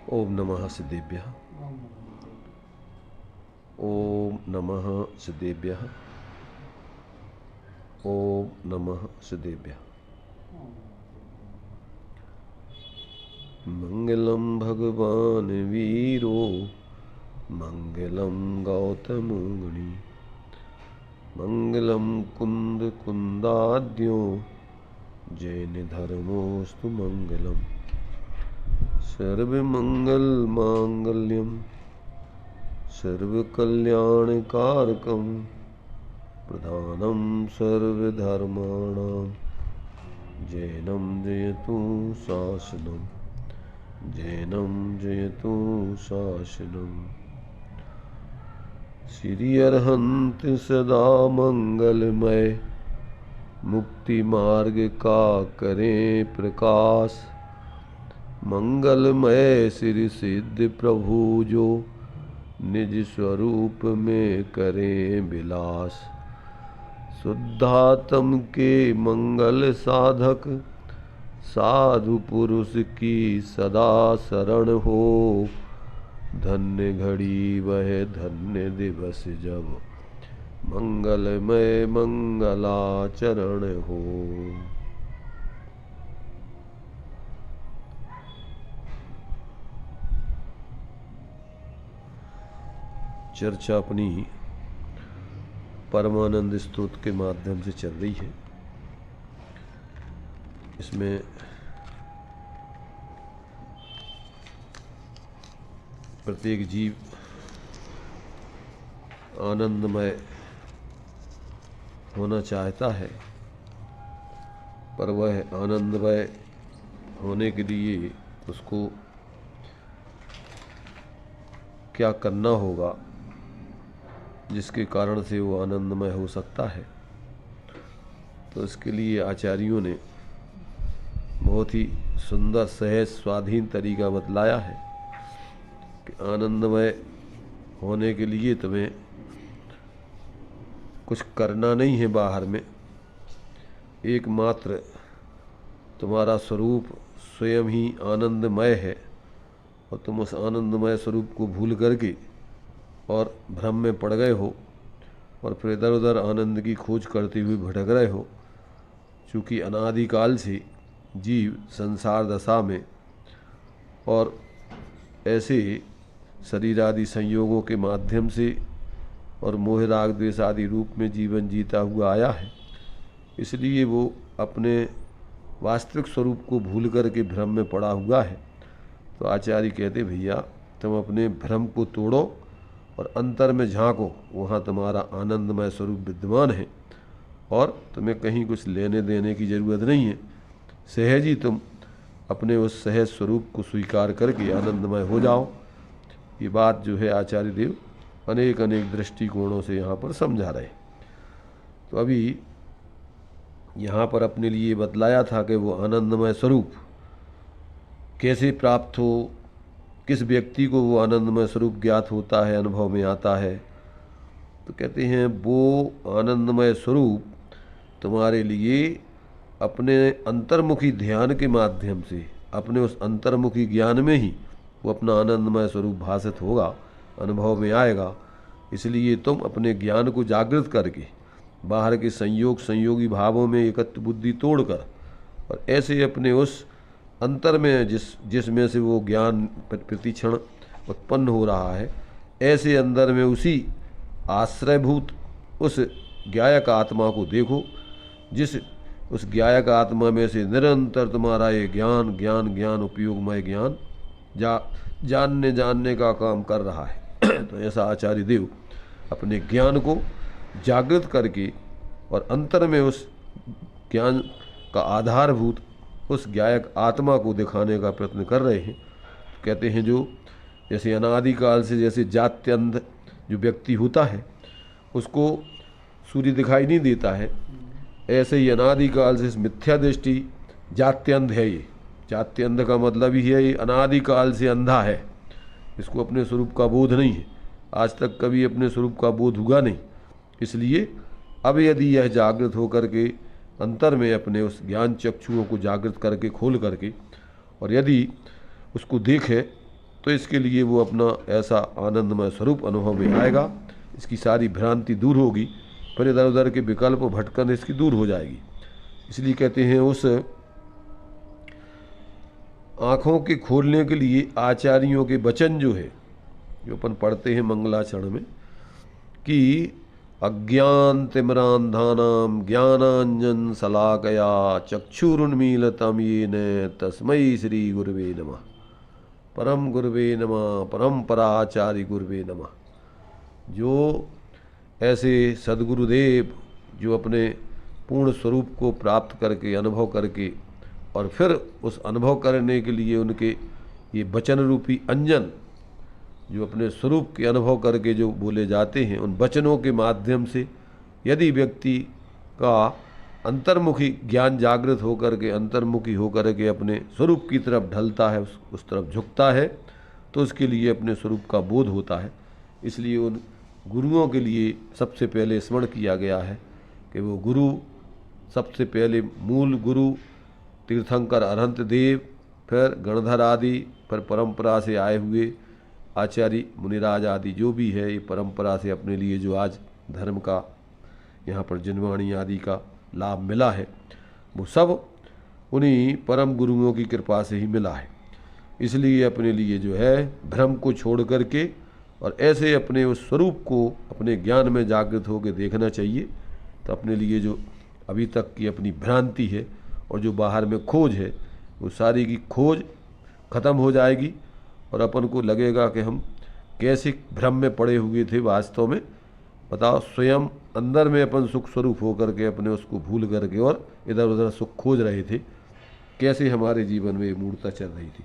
ओम नमः सिद्धेभ्यः। ओम नमः सिद्धेभ्यः। ओम नमः सिद्धेभ्यः। मंगलम भगवान वीरो मंगलम गौतम मुनि मंगलम कुंद कुंदाद्यो जैन धर्मोस्तु मंगलम सर्वमंगल मांगल्यम सर्वकल्याणकारकम प्रधानम सर्वधर्माणां जैनम जयतु शासनम जैनम जयतु शासनम। श्री अरहंत सदा मंगलमय मुक्ति मार्ग का करें प्रकाश मंगलमय श्री सिद्ध प्रभु जो निज स्वरूप में करें विलास। शुद्धात्म के मंगल साधक साधु पुरुष की सदा शरण हो धन्य घड़ी वह धन्य दिवस जब मंगलमय मंगलाचरण हो। चर्चा अपनी परमानंद स्तोत्र के माध्यम से चल रही है। इसमें प्रत्येक जीव आनंदमय होना चाहता है, पर वह आनंदमय होने के लिए उसको क्या करना होगा जिसके कारण से वो आनंदमय हो सकता है। तो इसके लिए आचार्यों ने बहुत ही सुंदर सहज स्वाधीन तरीका बतलाया है कि आनंदमय होने के लिए तुम्हें कुछ करना नहीं है बाहर में, एकमात्र तुम्हारा स्वरूप स्वयं ही आनंदमय है और तुम उस आनंदमय स्वरूप को भूल करके और भ्रम में पड़ गए हो और फिर इधर उधर आनंद की खोज करते हुए भटक रहे हो। चूँकि अनादिकाल से जीव संसार दशा में और ऐसे शरीर आदि संयोगों के माध्यम से और मोह राग द्वेष आदि रूप में जीवन जीता हुआ आया है, इसलिए वो अपने वास्तविक स्वरूप को भूल करके भ्रम में पड़ा हुआ है। तो आचार्य कहते भैया तुम अपने भ्रम को तोड़ो और अंतर में झांको, वहाँ तुम्हारा आनंदमय स्वरूप विद्यमान है और तुम्हें कहीं कुछ लेने देने की ज़रूरत नहीं है। सहज ही तुम अपने उस सहज स्वरूप को स्वीकार करके आनंदमय हो जाओ। ये बात जो है आचार्य देव अनेक अनेक दृष्टिकोणों से यहाँ पर समझा रहे। तो अभी यहाँ पर अपने लिए बतलाया था कि वो आनंदमय स्वरूप कैसे प्राप्त हो, किस व्यक्ति को वो आनंदमय स्वरूप ज्ञात होता है, अनुभव में आता है। तो कहते हैं वो आनंदमय स्वरूप तुम्हारे लिए अपने अंतर्मुखी ध्यान के माध्यम से, अपने उस अंतर्मुखी ज्ञान में ही वो अपना आनंदमय स्वरूप भाषित होगा, अनुभव में आएगा। इसलिए तुम अपने ज्ञान को जागृत करके बाहर के संयोग संयोगी भावों में एकत्र बुद्धि तोड़कर और ऐसे अपने उस अंतर में जिसमें से वो ज्ञान प्रतिक्षण उत्पन्न हो रहा है, ऐसे अंदर में उसी आश्रयभूत उस ज्ञायक आत्मा को देखो, जिस उस ज्ञायक आत्मा में से निरंतर तुम्हारा ये ज्ञान ज्ञान ज्ञान उपयोगमय ज्ञान जानने का काम कर रहा है। तो ऐसा आचार्य देव अपने ज्ञान को जागृत करके और अंतर में उस ज्ञान का आधारभूत उस ज्ञायक आत्मा को दिखाने का प्रयत्न कर रहे हैं। कहते हैं जो जैसे अनादिकाल से जैसे जात्यंध जो व्यक्ति होता है उसको सूर्य दिखाई नहीं देता है, ऐसे ही अनादिकाल से इस मिथ्या दृष्टि जात्यंध है। ये जात्यंध का मतलब ही है ये अनादिकाल से अंधा है, इसको अपने स्वरूप का बोध नहीं है, आज तक कभी अपने स्वरूप का बोध हुआ नहीं। इसलिए अब यदि यह जागृत होकर के अंतर में अपने उस ज्ञान चक्षुओं को जागृत करके खोल करके और यदि उसको देखे तो इसके लिए वो अपना ऐसा आनंदमय स्वरूप अनुभव में आएगा, इसकी सारी भ्रांति दूर होगी, फिर इधर उधर के विकल्प भटकन इसकी दूर हो जाएगी। इसलिए कहते हैं उस आँखों के खोलने के लिए आचार्यों के वचन जो है, जो अपन पढ़ते हैं मंगलाचरण में, कि अज्ञान तिमिरांधानाम ज्ञानांजन शलाकया चक्षुरुन्मीलितं येन तस्मै श्री गुरुवे नमः, परम गुरुवे नमः, परम पराचार्य गुरुवे नमः। जो ऐसे सद्गुरुदेव जो अपने पूर्ण स्वरूप को प्राप्त करके अनुभव करके और फिर उस अनुभव करने के लिए उनके ये वचन रूपी अंजन जो अपने स्वरूप के अनुभव करके जो बोले जाते हैं, उन वचनों के माध्यम से यदि व्यक्ति का अंतर्मुखी ज्ञान जागृत होकर के अंतर्मुखी होकर के अपने स्वरूप की तरफ ढलता है, उस तरफ झुकता है, तो उसके लिए अपने स्वरूप का बोध होता है। इसलिए उन गुरुओं के लिए सबसे पहले स्मरण किया गया है कि वो गुरु सबसे पहले मूल गुरु तीर्थंकर अरहंत देव, फिर गणधर आदि, फिर परंपरा से आए हुए आचार्य मुनिराज आदि जो भी है, ये परंपरा से अपने लिए जो आज धर्म का यहाँ पर जिनवाणी आदि का लाभ मिला है, वो सब उन्हीं परम गुरुओं की कृपा से ही मिला है। इसलिए अपने लिए जो है भ्रम को छोड़ करके और ऐसे अपने उस स्वरूप को अपने ज्ञान में जागृत होकर देखना चाहिए। तो अपने लिए जो अभी तक की अपनी भ्रांति है और जो बाहर में खोज है, वो सारी की खोज खत्म हो जाएगी और अपन को लगेगा कि हम कैसे भ्रम में पड़े हुए थे। वास्तव में बताओ, स्वयं अंदर में अपन सुख स्वरूप होकर के अपने उसको भूल करके और इधर उधर सुख खोज रहे थे, कैसे हमारे जीवन में मूर्ता चल रही थी।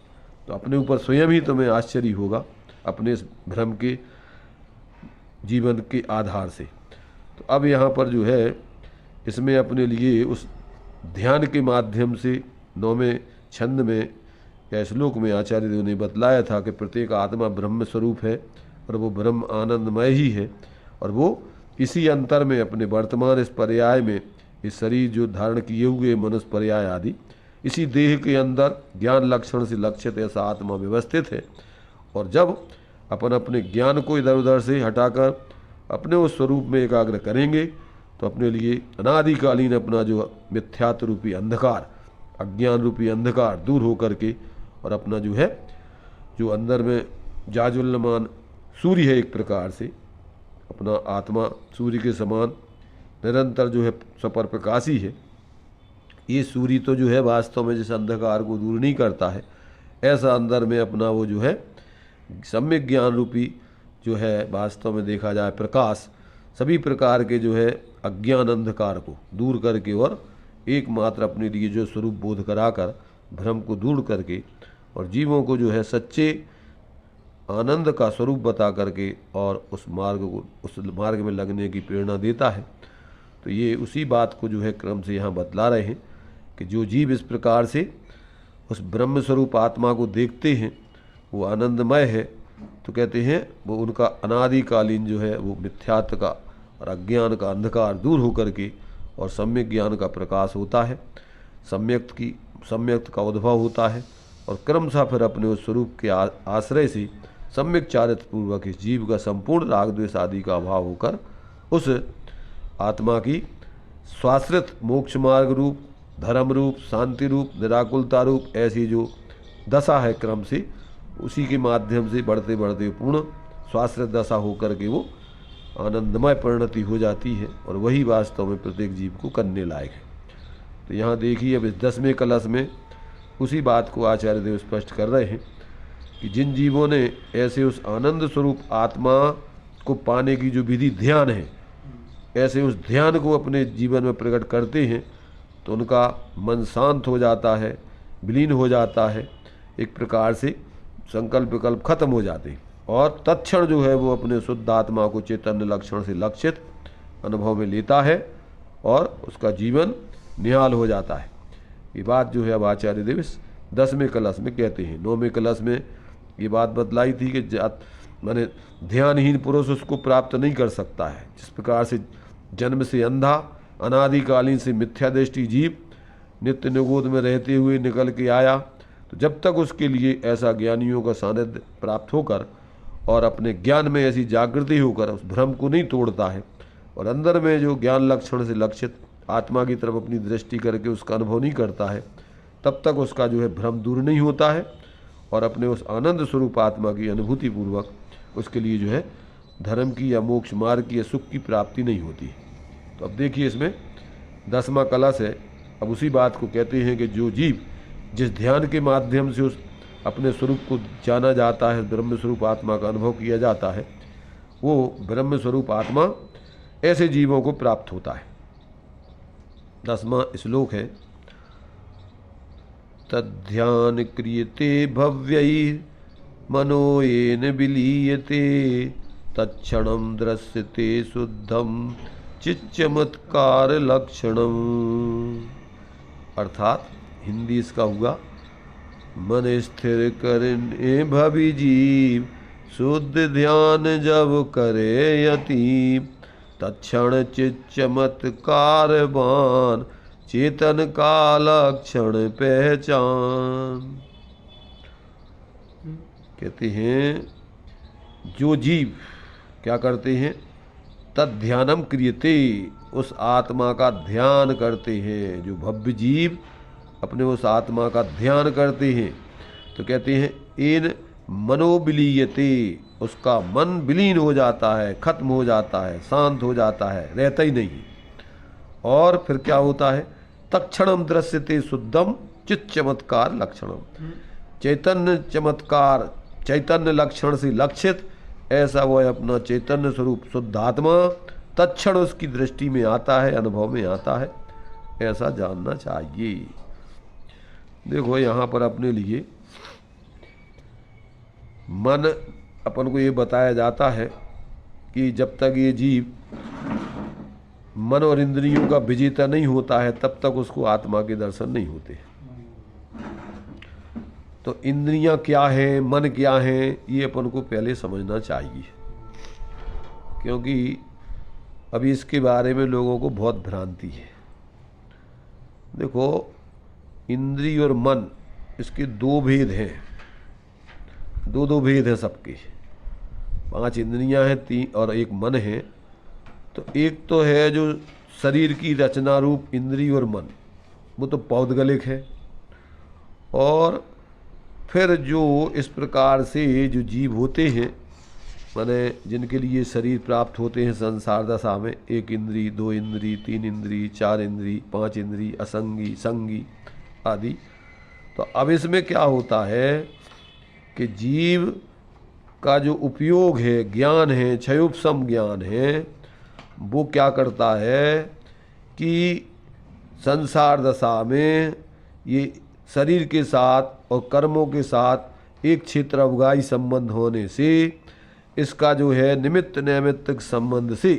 तो अपने ऊपर स्वयं ही तुम्हें आश्चर्य होगा अपने इस भ्रम के जीवन के आधार से। तो अब यहाँ पर जो है इसमें अपने लिए उस ध्यान के माध्यम से 9वें छंद में या श्लोक में आचार्य देव ने बतलाया था कि प्रत्येक आत्मा ब्रह्म स्वरूप है और वो ब्रह्म आनंदमय ही है, और वो इसी अंतर में अपने वर्तमान इस पर्याय में इस शरीर जो धारण किए हुए मनुष्य पर्याय आदि, इसी देह के अंदर ज्ञान लक्षण से लक्षित ऐसा आत्मा व्यवस्थित है। और जब अपन अपने ज्ञान को इधर उधर से हटाकर अपने उस स्वरूप में एकाग्र करेंगे तो अपने लिए अनादिकालीन अपना जो मिथ्यात्व रूपी अंधकार, अज्ञान रूपी अंधकार दूर हो करके और अपना जो है जो अंदर में जाजुल्यमान सूर्य है, एक प्रकार से अपना आत्मा सूर्य के समान निरंतर जो है सपर प्रकाशी है। ये सूर्य तो जो है वास्तव में जिस अंधकार को दूर नहीं करता है, ऐसा अंदर में अपना वो जो है सम्यक ज्ञान रूपी जो है वास्तव में देखा जाए प्रकाश सभी प्रकार के जो है अज्ञान अंधकार को दूर करके और एकमात्र अपने लिए जो स्वरूप बोध कराकर भ्रम को दूर करके और जीवों को जो है सच्चे आनंद का स्वरूप बता करके और उस मार्ग में लगने की प्रेरणा देता है। तो ये उसी बात को जो है क्रम से यहाँ बतला रहे हैं कि जो जीव इस प्रकार से उस ब्रह्म स्वरूप आत्मा को देखते हैं वो आनंदमय है। तो कहते हैं वो उनका अनादिकालीन जो है वो मिथ्यात्व का और अज्ञान का अंधकार दूर होकर के और सम्यक ज्ञान का प्रकाश होता है, सम्यक्त का उद्भव होता है और क्रमशः फिर अपने उस स्वरूप के आश्रय से सम्यक चारित्र पूर्वक इस जीव का संपूर्ण राग द्वेष आदि का अभाव होकर उस आत्मा की स्वाश्रित मोक्ष मार्ग रूप, धर्म रूप, शांति रूप, निराकुलता रूप ऐसी जो दशा है क्रम से उसी के माध्यम से बढ़ते बढ़ते पूर्ण स्वाश्रित दशा होकर के वो आनंदमय परिणति हो जाती है और वही वास्तव में प्रत्येक जीव को करने लायक है। तो यहाँ देखिए अब इस 10वें कलश में उसी बात को आचार्य देव स्पष्ट कर रहे हैं कि जिन जीवों ने ऐसे उस आनंद स्वरूप आत्मा को पाने की जो विधि ध्यान है, ऐसे उस ध्यान को अपने जीवन में प्रकट करते हैं तो उनका मन शांत हो जाता है, विलीन हो जाता है, एक प्रकार से संकल्प विकल्प खत्म हो जाते हैं और तत्क्षण जो है वो अपने शुद्ध आत्मा को चैतन्य लक्षण से लक्षित अनुभव में लेता है और उसका जीवन निहाल हो जाता है। ये बात जो है अब आचार्य देव 10वें कलश में कहते हैं। 9वें कलश में ये बात बतलाई थी कि माने ध्यानहीन पुरुष उसको प्राप्त नहीं कर सकता है। जिस प्रकार से जन्म से अंधा, अनादिकालीन से मिथ्या दृष्टि जीव नित्य निगोद में रहते हुए निकल के आया, तो जब तक उसके लिए ऐसा ज्ञानियों का सानिध्य प्राप्त होकर और अपने ज्ञान में ऐसी जागृति होकर उस भ्रम को नहीं तोड़ता है और अंदर में जो ज्ञान लक्षण से लक्षित आत्मा की तरफ अपनी दृष्टि करके उसका अनुभव नहीं करता है, तब तक उसका जो है भ्रम दूर नहीं होता है और अपने उस आनंद स्वरूप आत्मा की अनुभूति पूर्वक उसके लिए जो है धर्म की या मोक्ष मार्ग की या सुख की प्राप्ति नहीं होती। तो अब देखिए इसमें 10वां कलश है। अब उसी बात को कहते हैं कि जो जीव जिस ध्यान के माध्यम से उस अपने स्वरूप को जाना जाता है, ब्रह्म स्वरूप आत्मा का अनुभव किया जाता है, वो ब्रह्म स्वरूप आत्मा ऐसे जीवों को प्राप्त होता है। 10वां श्लोक है, तद्ध्यान क्रियते भव्यै मनो येन विलीयते तत्क्षणं दृश्यते शुद्धम चिच्चमत्कार लक्षणम। अर्थात हिंदी इसका हुआ, मन स्थिर करने भवि जीव शुद्ध ध्यान जब करे यति तत्क्षण चिच्चमत्कार बान चेतन का लक्षण पहचान। कहते हैं जो जीव क्या करते हैं, तद्ध्यानम क्रियते, उस आत्मा का ध्यान करते हैं। जो भव्य जीव अपने उस आत्मा का ध्यान करते हैं तो कहते हैं इन मनोविलीयते, उसका मन विलीन हो जाता है, खत्म हो जाता है, शांत हो जाता है, रहता ही नहीं। और फिर क्या होता है, तत्क्षणम दृश्यते शुद्धम चित् चमत्कार लक्षणम, चैतन्य चमत्कार चैतन्य लक्षण से लक्षित ऐसा वह अपना चैतन्य स्वरूप शुद्ध आत्मा तत्क्षण उसकी दृष्टि में आता है, अनुभव में आता है, ऐसा जानना चाहिए। देखो यहाँ पर अपने लिए मन अपन को ये बताया जाता है कि जब तक ये जीव मन और इंद्रियों का विजेता नहीं होता है तब तक उसको आत्मा के दर्शन नहीं होते। तो इंद्रियां क्या हैं, मन क्या है, ये अपन को पहले समझना चाहिए, क्योंकि अभी इसके बारे में लोगों को बहुत भ्रांति है। देखो इंद्रिय और मन इसके दो भेद हैं, दो भेद हैं सबके। 5 इंद्रियां हैं, 3 और 1 मन है। तो एक तो है जो शरीर की रचना रूप इंद्रिय और मन, वो तो पौद्गलिक है। और फिर जो इस प्रकार से जो जीव होते हैं, माने जिनके लिए शरीर प्राप्त होते हैं संसार दशा में, 1 इंद्री, 2 इंद्री, 3 इंद्री, 4 इंद्री, 5 इंद्री, असंगी, संगी आदि। तो अब इसमें क्या होता है कि जीव का जो उपयोग है, ज्ञान है, क्षयोपशम ज्ञान है, वो क्या करता है कि संसार दशा में ये शरीर के साथ और कर्मों के साथ एक क्षेत्र अवगाही संबंध होने से इसका जो है निमित्त नैमित्तिक संबंध से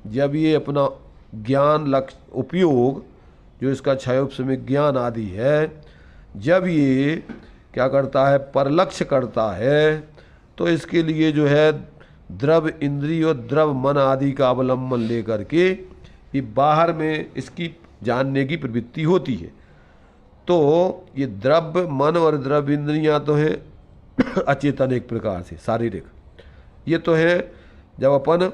जब ये अपना ज्ञान लक्ष्य उपयोग जो इसका क्षयोपशमिक ज्ञान आदि है, जब ये क्या करता है, परलक्ष्य करता है, तो इसके लिए जो है द्रव इंद्रिय और द्रव मन आदि का अवलंबन लेकर के ये बाहर में इसकी जानने की प्रवृत्ति होती है। तो ये द्रव्य मन और द्रव इंद्रियां तो हैं अचेतन एक प्रकार से शारीरिक। ये तो है जब अपन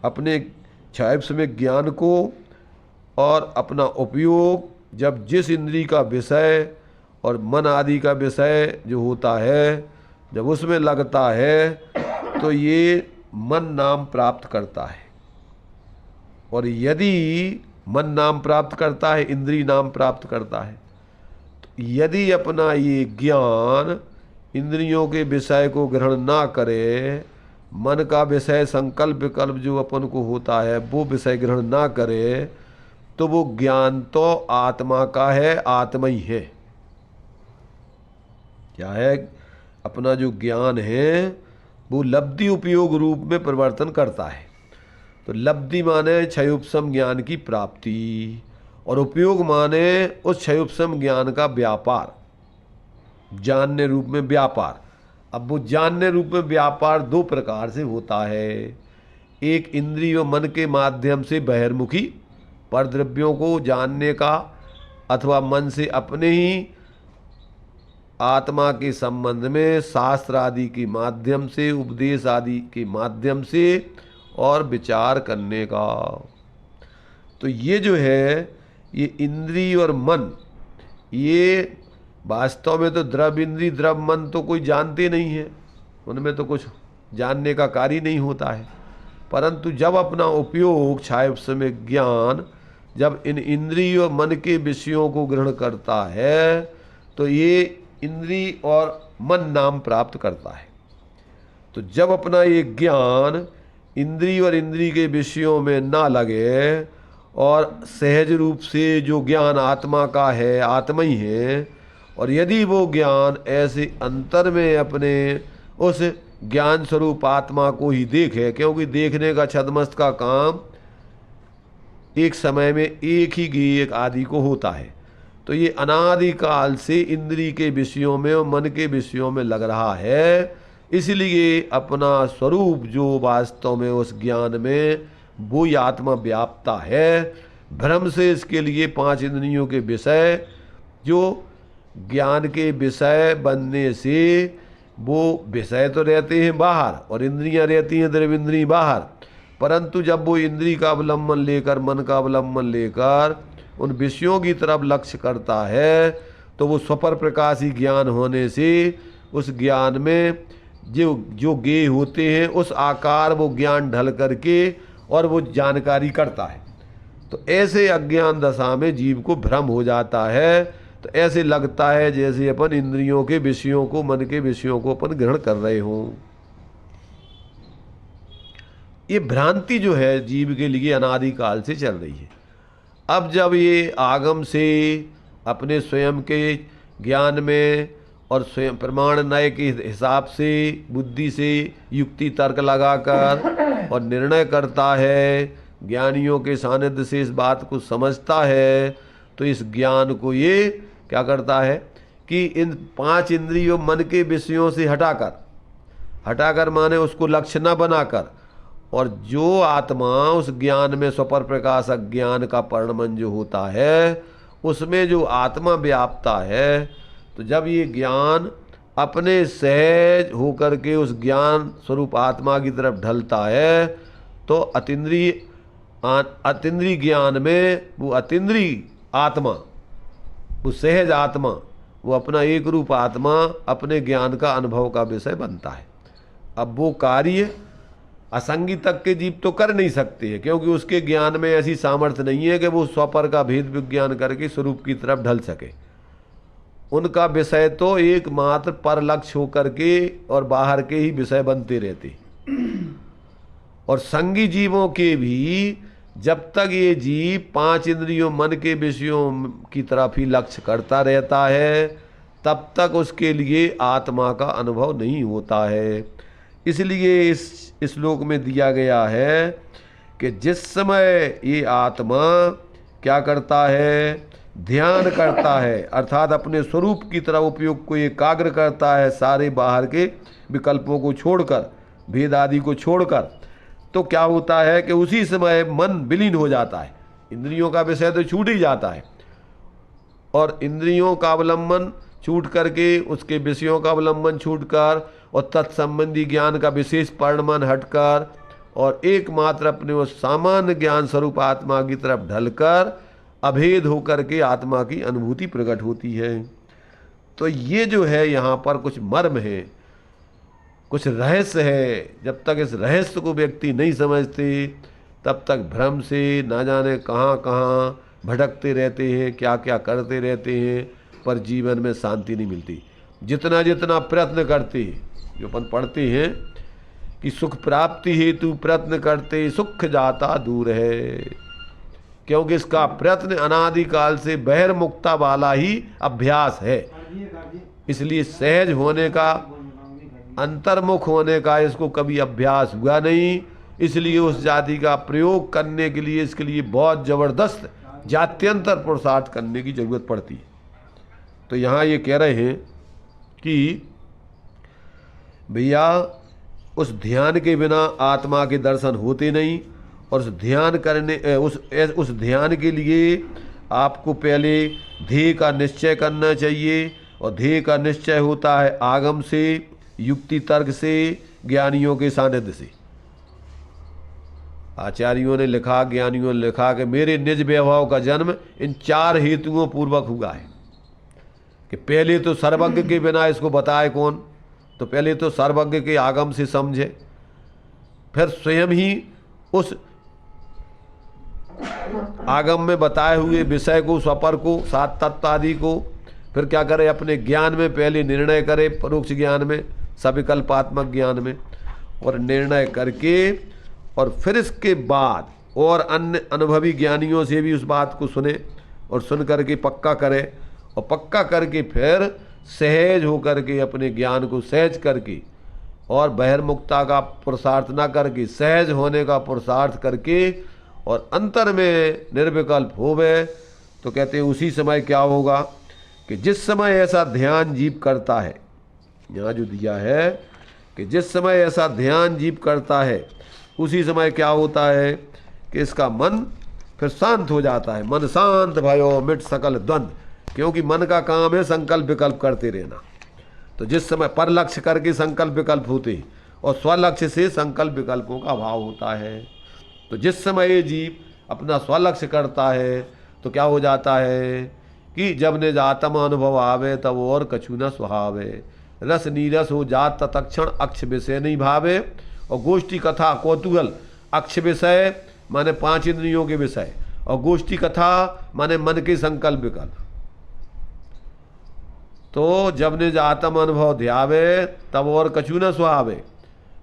अपने क्षयोपशमिक ज्ञान को और अपना उपयोग जब जिस इंद्री का विषय और मन आदि का विषय जो होता है जब उसमें लगता है तो ये मन नाम प्राप्त करता है। और यदि मन नाम प्राप्त करता है, इंद्री नाम प्राप्त करता है, तो यदि अपना ये ज्ञान इंद्रियों के विषय को ग्रहण ना करे, मन का विषय संकल्प विकल्प जो अपन को होता है वो विषय ग्रहण ना करे, तो वो ज्ञान तो आत्मा का है, आत्मा ही है। क्या है, अपना जो ज्ञान है वो लब्धि उपयोग रूप में परिवर्तन करता है। तो लब्धि माने क्षयोपशम ज्ञान की प्राप्ति और उपयोग माने उस क्षयोपशम ज्ञान का व्यापार, जानने रूप में व्यापार। अब वो जानने रूप में व्यापार 2 प्रकार से होता है। एक इंद्रिय और मन के माध्यम से बहिर्मुखी परद्रव्यों को जानने का, अथवा मन से अपने ही आत्मा के संबंध में शास्त्र आदि के माध्यम से, उपदेश आदि के माध्यम से और विचार करने का। तो ये जो है, ये इंद्रिय और मन, ये वास्तव में तो द्रव्य इंद्रिय द्रव्य मन तो कोई जानते नहीं है, उनमें तो कुछ जानने का कार्य नहीं होता है। परंतु जब अपना उपयोग छाया समय ज्ञान जब इन इंद्रिय और मन के विषयों को ग्रहण करता है तो ये इंद्रिय और मन नाम प्राप्त करता है। तो जब अपना ये ज्ञान इंद्रिय और इंद्रिय के विषयों में ना लगे और सहज रूप से जो ज्ञान आत्मा का है आत्मा ही है, और यदि वो ज्ञान ऐसे अंतर में अपने उस ज्ञान स्वरूप आत्मा को ही देखे, क्योंकि देखने का छद्मस्त का काम एक समय में एक ही एक आदि को होता है, तो ये अनादिकाल से इंद्रिय के विषयों में और मन के विषयों में लग रहा है। इसलिए अपना स्वरूप जो वास्तव में उस ज्ञान में वो ही आत्मा व्याप्ता है। भ्रम से इसके लिए 5 इंद्रियों के विषय, जो ज्ञान के विषय बनने से वो विषय तो रहते हैं बाहर और इंद्रियां रहती हैं द्रव्य इंद्रिय बाहर, परंतु जब वो इंद्रिय का अवलंबन लेकर, मन का अवलंबन लेकर उन विषयों की तरफ लक्ष्य करता है तो वो स्वपर प्रकाशी ज्ञान होने से उस ज्ञान में जो ज्ञेय होते हैं उस आकार वो ज्ञान ढल करके और वो जानकारी करता है। तो ऐसे अज्ञान दशा में जीव को भ्रम हो जाता है। तो ऐसे लगता है जैसे अपन इंद्रियों के विषयों को, मन के विषयों को अपन ग्रहण कर रहे हों। ये भ्रांति जो है जीव के लिए अनादिकाल से चल रही है। अब जब ये आगम से अपने स्वयं के ज्ञान में और स्वयं प्रमाण न्याय के हिसाब से बुद्धि से युक्ति तर्क लगाकर और निर्णय करता है, ज्ञानियों के सानिध्य से इस बात को समझता है, तो इस ज्ञान को ये क्या करता है कि इन 5 इंद्रियों मन के विषयों से हटाकर माने उसको लक्ष्य न बनाकर, और जो आत्मा उस ज्ञान में स्वपर प्रकाश ज्ञान का परिणमन जो होता है उसमें जो आत्मा व्याप्ता है, तो जब ये ज्ञान अपने सहज होकर के उस ज्ञान स्वरूप आत्मा की तरफ ढलता है तो अतीन्द्रिय ज्ञान में वो अतीन्द्रिय आत्मा, वो सहज आत्मा, वो अपना एक रूप आत्मा अपने ज्ञान का अनुभव का विषय बनता है। अब वो कार्य असंगी तक के जीव तो कर नहीं सकते हैं, क्योंकि उसके ज्ञान में ऐसी सामर्थ्य नहीं है कि वो स्वपर का भेद विज्ञान करके स्वरूप की तरफ ढल सके। उनका विषय तो एकमात्र पर लक्ष्य होकर के और बाहर के ही विषय बनते रहते। और संगी जीवों के भी जब तक ये जीव 5 इंद्रियों मन के विषयों की तरफ ही लक्ष्य करता रहता है तब तक उसके लिए आत्मा का अनुभव नहीं होता है। इसलिए इस श्लोक में दिया गया है कि जिस समय ये आत्मा क्या करता है, ध्यान करता है, अर्थात अपने स्वरूप की तरफ उपयोग को एकाग्र करता है, सारे बाहर के विकल्पों को छोड़कर, भेद आदि को छोड़कर, तो क्या होता है कि उसी समय मन विलीन हो जाता है। इंद्रियों का विषय तो छूट ही जाता है और इंद्रियों का अवलंबन छूट करके, उसके विषयों का अवलंबन छूटकर और तत्संबंधी ज्ञान का विशेष परिणमन हटकर और एकमात्र अपने उस सामान्य ज्ञान स्वरूप आत्मा की तरफ ढलकर अभेद होकर के आत्मा की अनुभूति प्रकट होती है। तो ये जो है यहाँ पर कुछ मर्म है, कुछ रहस्य है। जब तक इस रहस्य को व्यक्ति नहीं समझते तब तक भ्रम से ना जाने कहाँ कहाँ भटकते रहते हैं, क्या क्या करते रहते हैं, पर जीवन में शांति नहीं मिलती। जितना जितना प्रयत्न करते हैं, जो अपन पढ़ते हैं कि सुख प्राप्ति हेतु प्रयत्न करते सुख जाता दूर है, क्योंकि इसका प्रयत्न अनादिकाल से बहिर्मुक्ता वाला ही अभ्यास है। इसलिए सहज होने का, अंतर्मुख होने का इसको कभी अभ्यास हुआ नहीं। इसलिए उस जाति का प्रयोग करने के लिए इसके लिए बहुत ज़बरदस्त जात्यंतर पुरुषार्थ करने की जरूरत पड़ती है। तो यहाँ ये कह रहे हैं कि भैया उस ध्यान के बिना आत्मा के दर्शन होते नहीं, और उस ध्यान करने उस ध्यान के लिए आपको पहले ध्येय का निश्चय करना चाहिए और ध्येय का निश्चय होता है आगम से, युक्ति तर्क से, ज्ञानियों के सानिध्य से। आचार्यों ने लिखा, ज्ञानियों ने लिखा कि मेरे निज वैभव का जन्म इन 4 हेतुओं पूर्वक हुआ है। कि पहले तो सर्वज्ञ के बिना इसको बताए कौन, तो पहले तो सर्वज्ञ के आगम से समझे, फिर स्वयं ही उस आगम में बताए हुए विषय को, स्वपर को, 7 तत्व आदि को फिर क्या करे, अपने ज्ञान में पहले निर्णय करे, परोक्ष ज्ञान में, सविकल्पात्मक ज्ञान में, और निर्णय करके और फिर इसके बाद और अन्य अनुभवी ज्ञानियों से भी उस बात को सुने और सुन करके पक्का करे, और पक्का करके फिर सहज होकर के अपने ज्ञान को सहज करके और बहिर्मुखता का पुरुषार्थ ना करके सहज होने का पुरुषार्थ करके और अंतर में निर्विकल्प होवे, तो कहते हैं उसी समय क्या होगा कि जिस समय ऐसा ध्यान जीव करता है, यहाँ जो दिया है कि जिस समय ऐसा ध्यान जीव करता है उसी समय क्या होता है कि इसका मन फिर शांत हो जाता है। मन शांत भयो मिट सकल द्वंद्व, क्योंकि मन का काम है संकल्प विकल्प करते रहना। तो जिस समय पर लक्ष्य करके संकल्प विकल्प होते और स्वलक्ष्य से संकल्प विकल्पों का अभाव होता है, तो जिस समय ये जीव अपना स्वलक्ष्य करता है तो क्या हो जाता है कि जब निज आत्म अनुभव आवे तब और कछु न सुहावे, रस नीरस हो जात तत्क्षण अक्ष विषय नहीं भावे, और गोष्ठी कथा कौतूहल, अक्ष विषय माने 5 इंद्रियों के विषय, और गोष्ठी कथा माने मन के संकल्प विकल्प। तो जब निज आत्म अनुभव ध्यावे तब और कछु न सुहावे,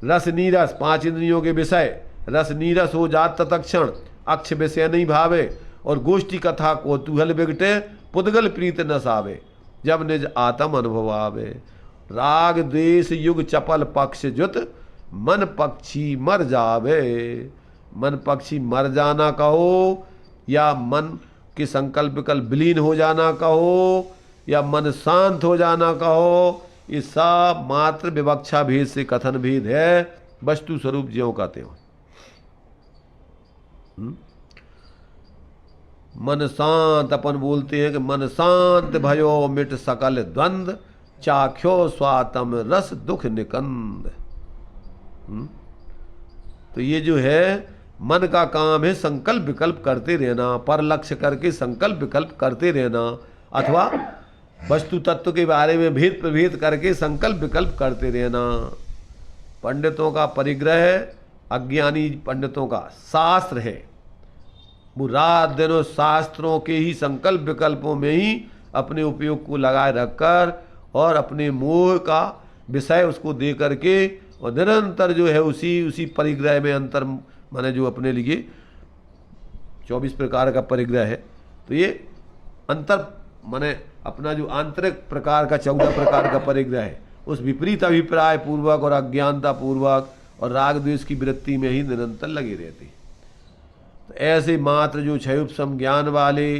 रस नीरस 5 इंद्रियों के विषय, रस नीरस हो जात तत्क्षण अक्ष विषय नहीं भावे, और गोष्ठी कथा कौतूहल बिगटे पुद्गल प्रीत न सावे, जब निज आत्म अनुभव आवे, राग द्वेष युग चपल पक्ष जुत मन पक्षी मर जावे। मन पक्षी मर जाना कहो, या मन के संकल्प विकल्प विलीन हो जाना कहो, या मन शांत हो जाना कहो, ये सब मात्र विवक्षा भेद से कथन भेद है, वस्तु स्वरूप ज्यों का त्यों। मन शांत, अपन बोलते हैं कि मन शांत भयो मिट सकल द्वंद्व, चाख्यो स्वातम रस दुख निकंद। तो ये जो है मन का काम है संकल्प विकल्प करते रहना, पर लक्ष्य करके संकल्प विकल्प करते रहना, अथवा वस्तु तत्व के बारे में भेद प्रभेद करके संकल्प विकल्प करते रहना। पंडितों का परिग्रह, अज्ञानी पंडितों का शास्त्र है, वो रात दिन उस शास्त्रों के ही संकल्प विकल्पों में ही अपने उपयोग को लगाए रखकर और अपने मोह का विषय उसको दे करके और निरंतर जो है उसी परिग्रह में अंतर, माने जो अपने लिए 24 प्रकार का परिग्रह है, तो ये अंतर माने अपना जो आंतरिक प्रकार का 14 प्रकार का परिग्रह है, उस विपरीत अभिप्राय पूर्वक और अज्ञानता पूर्वक और राग द्वेष की वृत्ति में ही निरंतर लगे रहते। तो ऐसे मात्र जो क्षयोपशम ज्ञान वाले,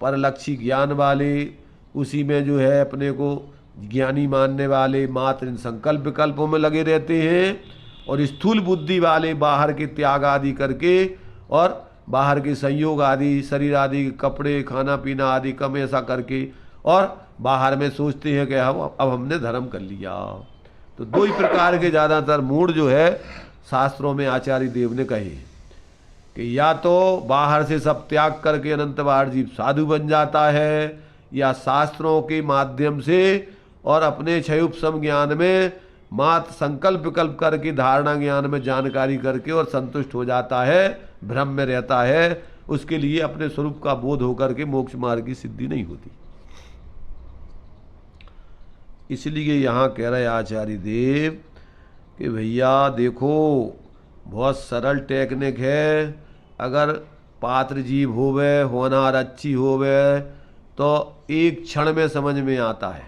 परलक्षी ज्ञान वाले, उसी में जो है अपने को ज्ञानी मानने वाले मात्र इन संकल्प विकल्पों में लगे रहते हैं, और स्थूल बुद्धि वाले बाहर के त्याग आदि करके और बाहर के संयोग आदि, शरीर आदि, कपड़े, खाना पीना आदि कम ऐसा करके और बाहर में सोचते हैं कि अब हमने धर्म कर लिया। तो 2 ही प्रकार के ज़्यादातर मूड जो है शास्त्रों में आचार्य देव ने कहे कि या तो बाहर से सब त्याग करके अनंत बार जीव साधु बन जाता है, या शास्त्रों के माध्यम से और अपने क्षयोपशम ज्ञान में मात्र संकल्प विकल्प करके धारणा ज्ञान में जानकारी करके और संतुष्ट हो जाता है, भ्रम में रहता है। उसके लिए अपने स्वरूप का बोध होकर के मोक्ष मार्ग की सिद्धि नहीं होती। इसलिए यहाँ कह रहे आचार्य देव कि भैया देखो बहुत सरल टेक्निक है, अगर पात्र जीव होवे, होनहार अच्छी होवे तो एक क्षण में समझ में आता है,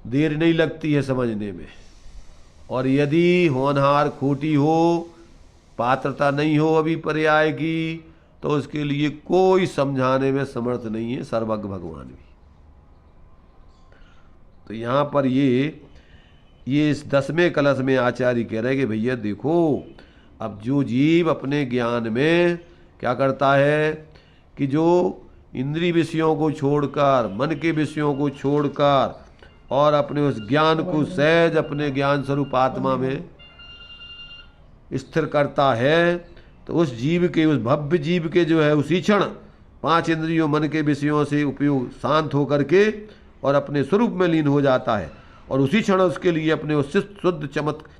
देर नहीं लगती है समझने में। और यदि होनहार खोटी हो, पात्रता नहीं हो अभी पर्याय की, तो उसके लिए कोई समझाने में समर्थ नहीं है, सर्वज्ञ भगवान भी। तो यहाँ पर ये इस 10वें कलश में आचार्य कह रहे हैं कि भैया देखो, अब जो जीव अपने ज्ञान में क्या करता है कि जो इंद्रिय विषयों को छोड़कर, मन के विषयों को छोड़कर और अपने उस ज्ञान को सहज अपने ज्ञान स्वरूप आत्मा में स्थिर करता है, तो उस जीव के, उस भव्य जीव के जो है उसी क्षण 5 इंद्रियों मन के विषयों से उपयोग शांत होकर के और अपने स्वरूप में लीन हो जाता है, और उसी क्षण उसके लिए अपने उस शुद्ध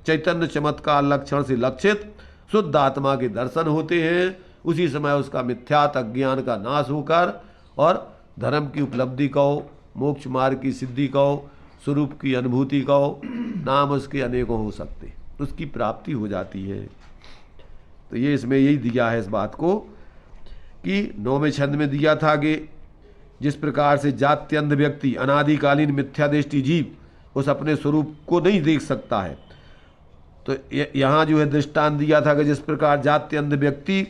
चैतन्य चमत्कार लक्षण से लक्षित शुद्ध आत्मा के दर्शन होते हैं। उसी समय उसका मिथ्यात अज्ञान का नाश होकर और धर्म की उपलब्धि कहो, मोक्ष मार्ग की सिद्धि कहो, स्वरूप की अनुभूति कहो, नाम उसके अनेकों हो सकते, उसकी प्राप्ति हो जाती है। तो ये इसमें यही दिया है इस बात को कि 9वें छंद में दिया था कि जिस प्रकार से जात्यंध व्यक्ति अनादिकालीन मिथ्यादृष्टि जीव उस अपने स्वरूप को नहीं देख सकता है, तो यहाँ जो है दृष्टांत दिया था कि जिस प्रकार जात्यंध व्यक्ति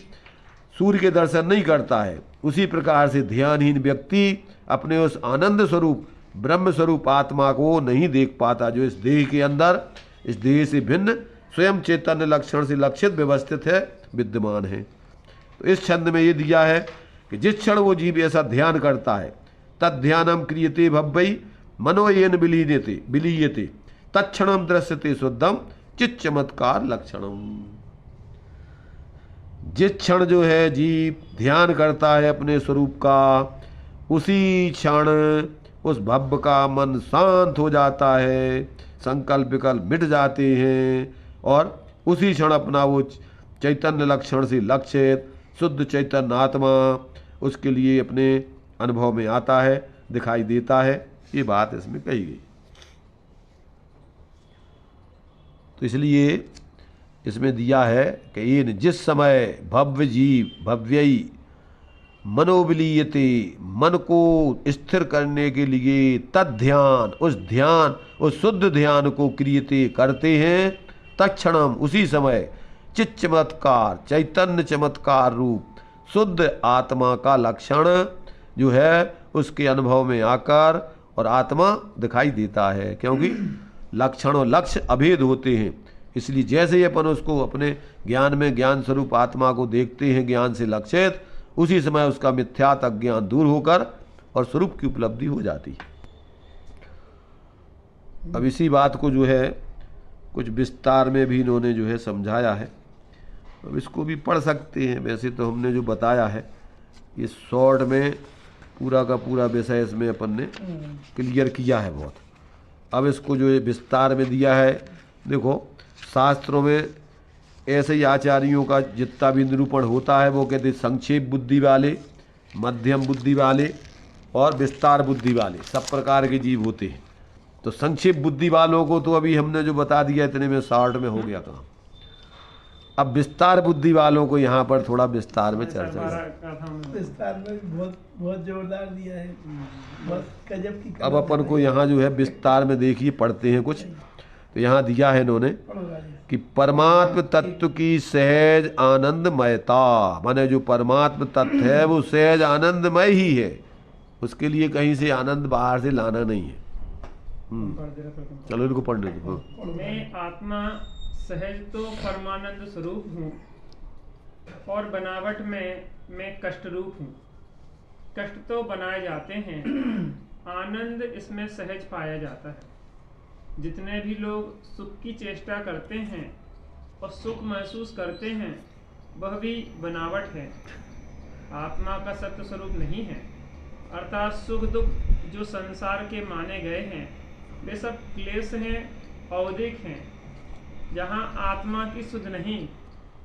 सूर्य के दर्शन नहीं करता है, उसी प्रकार से ध्यानहीन व्यक्ति अपने उस आनंद स्वरूप ब्रह्म स्वरूप आत्मा को नहीं देख पाता, जो इस देह के अंदर, इस देह से भिन्न स्वयं चैतन्य लक्षण से लक्षित व्यवस्थित है, विद्यमान है। तो इस छंद में ये दिया है कि जिस क्षण वो जीव ऐसा ध्यान करता है, तद्ध्यानम क्रियते भव्यै मनोयेन विलीयते तत्क्षणम दृश्यते शुद्धम चित चमत्कार लक्षणम। जिस क्षण जो है जीव ध्यान करता है अपने स्वरूप का, उसी क्षण उस भव्य का मन शांत हो जाता है, संकल्प विकल्प मिट जाते हैं, और उसी क्षण अपना वो चैतन्य लक्षण से लक्षित शुद्ध चैतन्य आत्मा उसके लिए अपने अनुभव में आता है, दिखाई देता है। ये बात इसमें कही गई। तो इसलिए इसमें दिया है कि ये जिस समय भव्य जीव भव्यई मनोविलीयते, मन को स्थिर करने के लिए तद्ध्यान, उस शुद्ध ध्यान को क्रियते करते हैं, तत्क्षणम उसी समय चित चमत्कार चैतन्य चमत्कार रूप शुद्ध आत्मा का लक्षण जो है उसके अनुभव में आकर और आत्मा दिखाई देता है, क्योंकि लक्षण और लक्ष्य अभेद होते हैं। इसलिए जैसे ही अपन उसको अपने ज्ञान में ज्ञान स्वरूप आत्मा को देखते हैं ज्ञान से लक्षित, उसी समय उसका मिथ्यात अज्ञान दूर होकर और स्वरूप की उपलब्धि हो जाती है। अब इसी बात को जो है कुछ विस्तार में भी इन्होंने जो है समझाया है। अब इसको भी पढ़ सकते हैं। वैसे तो हमने जो बताया है ये शॉर्ट में पूरा का पूरा विषय इसमें अपन ने क्लियर किया है बहुत। अब इसको जो है विस्तार में दिया है, देखो शास्त्रों में ऐसे ही आचार्यों का जितना भी निरूपण होता है वो कहते संक्षेप बुद्धि वाले, मध्यम बुद्धि वाले और विस्तार बुद्धि वाले सब प्रकार के जीव होते हैं। तो संक्षेप बुद्धि वालों को तो अभी हमने जो बता दिया इतने में शॉर्ट में हो गया काम। अब विस्तार बुद्धि वालों को यहाँ पर थोड़ा विस्तार में चर्चा है। विस्तार में बहुत जोरदार दिया है, बहुत गजब की। अब अपन को यहाँ जो है विस्तार में देखिए पढ़ते हैं कुछ। तो यहाँ दिया है इन्होंने कि परमात्म तत्व की सहज आनंदमयता, माने जो परमात्म तत्व है वो सहज आनंदमय ही है, उसके लिए कहीं से आनंद बाहर से लाना नहीं है। चलो इनको पढ़ने दो। मैं आत्मा सहज तो परमानंद स्वरूप हूँ और बनावट में मैं कष्ट रूप हूँ। कष्ट तो बनाए जाते हैं, आनंद इसमें सहज पाया जाता है। जितने भी लोग सुख की चेष्टा करते हैं और सुख महसूस करते हैं वह भी बनावट है, आत्मा का सत्य स्वरूप नहीं है। अर्थात सुख दुख जो संसार के माने गए हैं वे सब क्लेश हैं, औदिक हैं। जहाँ आत्मा की सुध नहीं,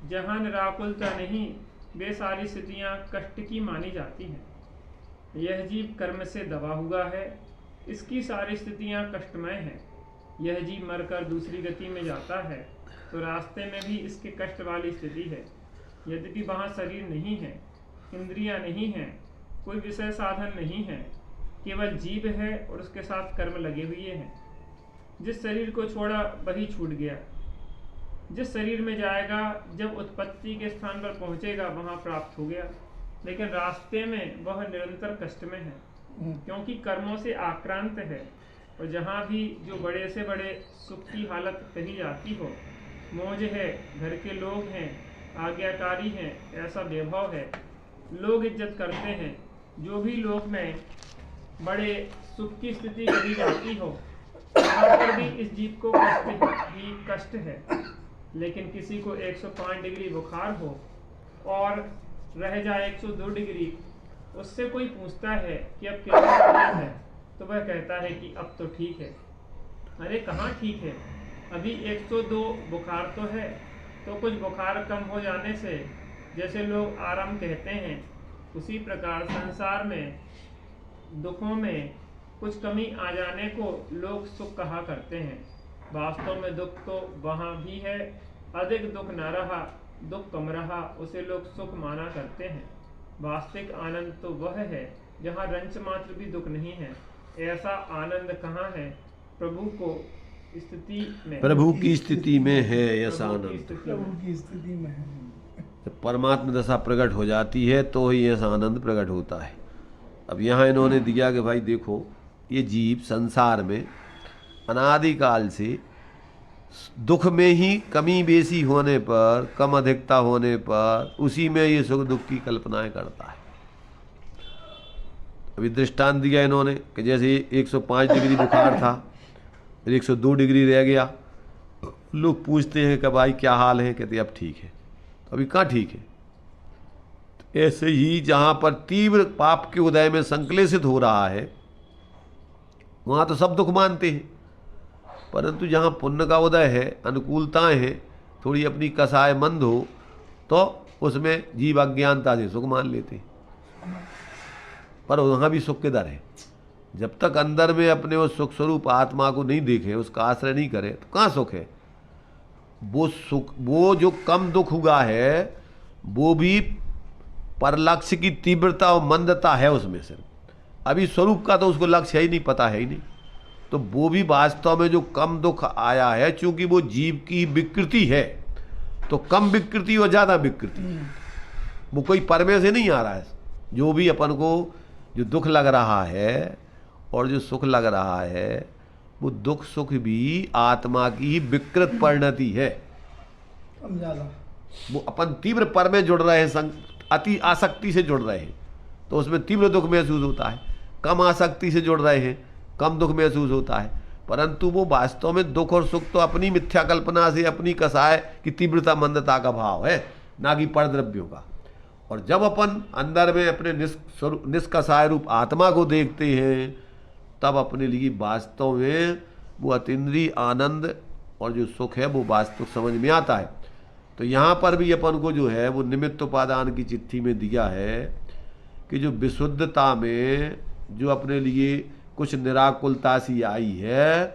जहाँ निराकुलता नहीं, वे सारी स्थितियाँ कष्ट की मानी जाती हैं। यह जीव कर्म से दबा हुआ है, इसकी सारी स्थितियाँ कष्टमय हैं। यह जीव मरकर दूसरी गति में जाता है तो रास्ते में भी इसके कष्ट वाली स्थिति है। यद्यपि वहाँ शरीर नहीं है, इंद्रियां नहीं हैं, कोई विषय साधन नहीं है, केवल जीव है और उसके साथ कर्म लगे हुए हैं। जिस शरीर को छोड़ा वही छूट गया। जिस शरीर में जाएगा जब उत्पत्ति के स्थान पर पहुंचेगा वहां प्राप्त हो गया, लेकिन रास्ते में वह निरंतर कष्ट में है क्योंकि कर्मों से आक्रांत है। और जहाँ भी जो बड़े से बड़े सुख की हालत कही जाती हो, मौज है, घर के लोग हैं, आज्ञाकारी हैं, ऐसा वैभव है, लोग इज्जत करते हैं, जो भी लोक में बड़े सुख की स्थिति कही जाती हो, वहाँ पर भी इस जीव को कष्ट है। लेकिन किसी को 105 डिग्री बुखार हो और रह जाए 102 डिग्री, उससे कोई पूछता है कि अब कितना तबीयत है, तो वह कहता है कि अब तो ठीक है। अरे कहाँ ठीक है, अभी 102 बुखार तो है। तो कुछ बुखार कम हो जाने से जैसे लोग आराम कहते हैं, उसी प्रकार संसार में दुखों में कुछ कमी आ जाने को लोग सुख कहा करते हैं। वास्तव में दुख तो वहाँ भी है, अधिक दुख न रहा, दुख कम रहा, उसे लोग सुख माना करते हैं। वास्तविक आनंद तो वह है जहाँ रंच मात्र भी दुख नहीं है। ऐसा आनंद कहाँ है? प्रभु को स्थिति में, प्रभु की स्थिति में है ऐसा आनंद। प्रभु की स्थिति में है। जब परमात्मा दशा प्रकट हो जाती है तो ही ऐसा आनंद प्रकट होता है। अब यहाँ इन्होंने दिया कि भाई देखो, ये जीव संसार में अनादिकाल से दुख में ही कमी बेसी होने पर, कम अधिकता होने पर, उसी में ये सुख दुख की कल्पनाएं करता है। अभी दृष्टांत दिया इन्होंने कि जैसे 105 डिग्री बुखार था, फिर 102 डिग्री रह गया। लोग पूछते हैं कि भाई क्या हाल है, कहते अब ठीक है। तो अभी कहाँ ठीक है? तो ऐसे ही जहाँ पर तीव्र पाप के उदय में संक्लेशित हो रहा है, वहाँ तो सब दुख मानते हैं, परंतु जहाँ पुण्य का उदय है, अनुकूलताएं हैं, थोड़ी अपनी कसाय मंद हो, तो उसमें जीव अज्ञानता से सुख मान लेते हैं। पर वहाँ भी सुख किधर है? जब तक अंदर में अपने उस सुख स्वरूप आत्मा को नहीं देखे, उसका आश्रय नहीं करे, तो कहाँ सुख है? वो सुख, वो जो कम दुख हुआ है, वो भी पर लक्ष्य की तीव्रता और मंदता है उसमें से। अभी स्वरूप का तो उसको लक्ष्य है ही नहीं, पता है ही नहीं। तो वो भी वास्तव में जो कम दुख आया है, चूंकि वो जीव की विकृति है, तो कम विकृति और ज़्यादा विकृति, वो कोई परमे से नहीं आ रहा है। जो भी अपन को जो दुख लग रहा है और जो सुख लग रहा है, वो दुख सुख भी आत्मा की ही विकृत परिणति है। कम ज़्यादा वो अपन तीव्र पर में जुड़ रहे हैं, अति आसक्ति से जुड़ रहे हैं, तो उसमें तीव्र दुख महसूस होता है। कम आसक्ति से जुड़ रहे हैं, कम दुख महसूस होता है। परंतु वो वास्तव में दुख और सुख तो अपनी मिथ्या कल्पना से, अपनी कसाय की तीव्रता मंदता का भाव है, ना कि परद्रव्यों का। और जब अपन अंदर में अपने निष्कसाय रूप आत्मा को देखते हैं, तब अपने लिए वास्तव में वो अतीन्द्रिय आनंद और जो सुख है वो वास्तव समझ में आता है। तो यहाँ पर भी अपन को जो है वो निमित्त उपादान की चिट्ठी में दिया है कि जो विशुद्धता में जो अपने लिए कुछ निराकुलता सी आई है,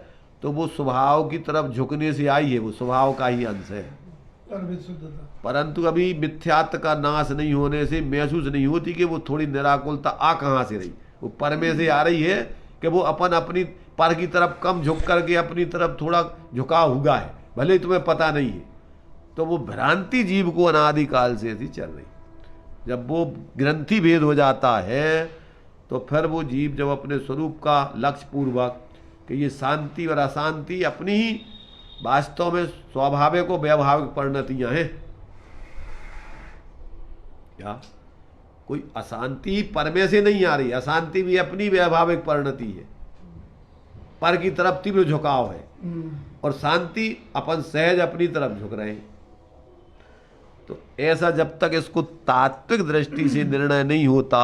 तो वो स्वभाव की तरफ झुकने से आई है, वो स्वभाव का ही अंश है। और विशुद्धता, परंतु अभी मिथ्यात्व का नाश नहीं होने से महसूस नहीं होती कि वो थोड़ी निराकुलता आ कहाँ से रही। वो पर में से आ रही है कि वो अपन अपनी पर की तरफ कम झुक करके अपनी तरफ थोड़ा झुकाव हुआ है, भले ही तुम्हें पता नहीं है। तो वो भ्रांति जीव को अनादिकाल से ऐसी चल रही। जब वो ग्रंथि भेद हो जाता है, तो फिर वो जीव जब अपने स्वरूप का लक्ष्य पूर्वक कि ये शांति और अशांति अपनी ही वास्तव में स्वाभाविक और व्यावहारिक परिणतियां हैं। क्या कोई अशांति परमे से नहीं आ रही, अशांति भी अपनी व्यावहारिक परिणति है, पर की तरफ तीव्र झुकाव है, और शांति अपन सहज अपनी तरफ झुक रहे हैं। तो ऐसा जब तक इसको तात्विक दृष्टि से निर्णय नहीं होता,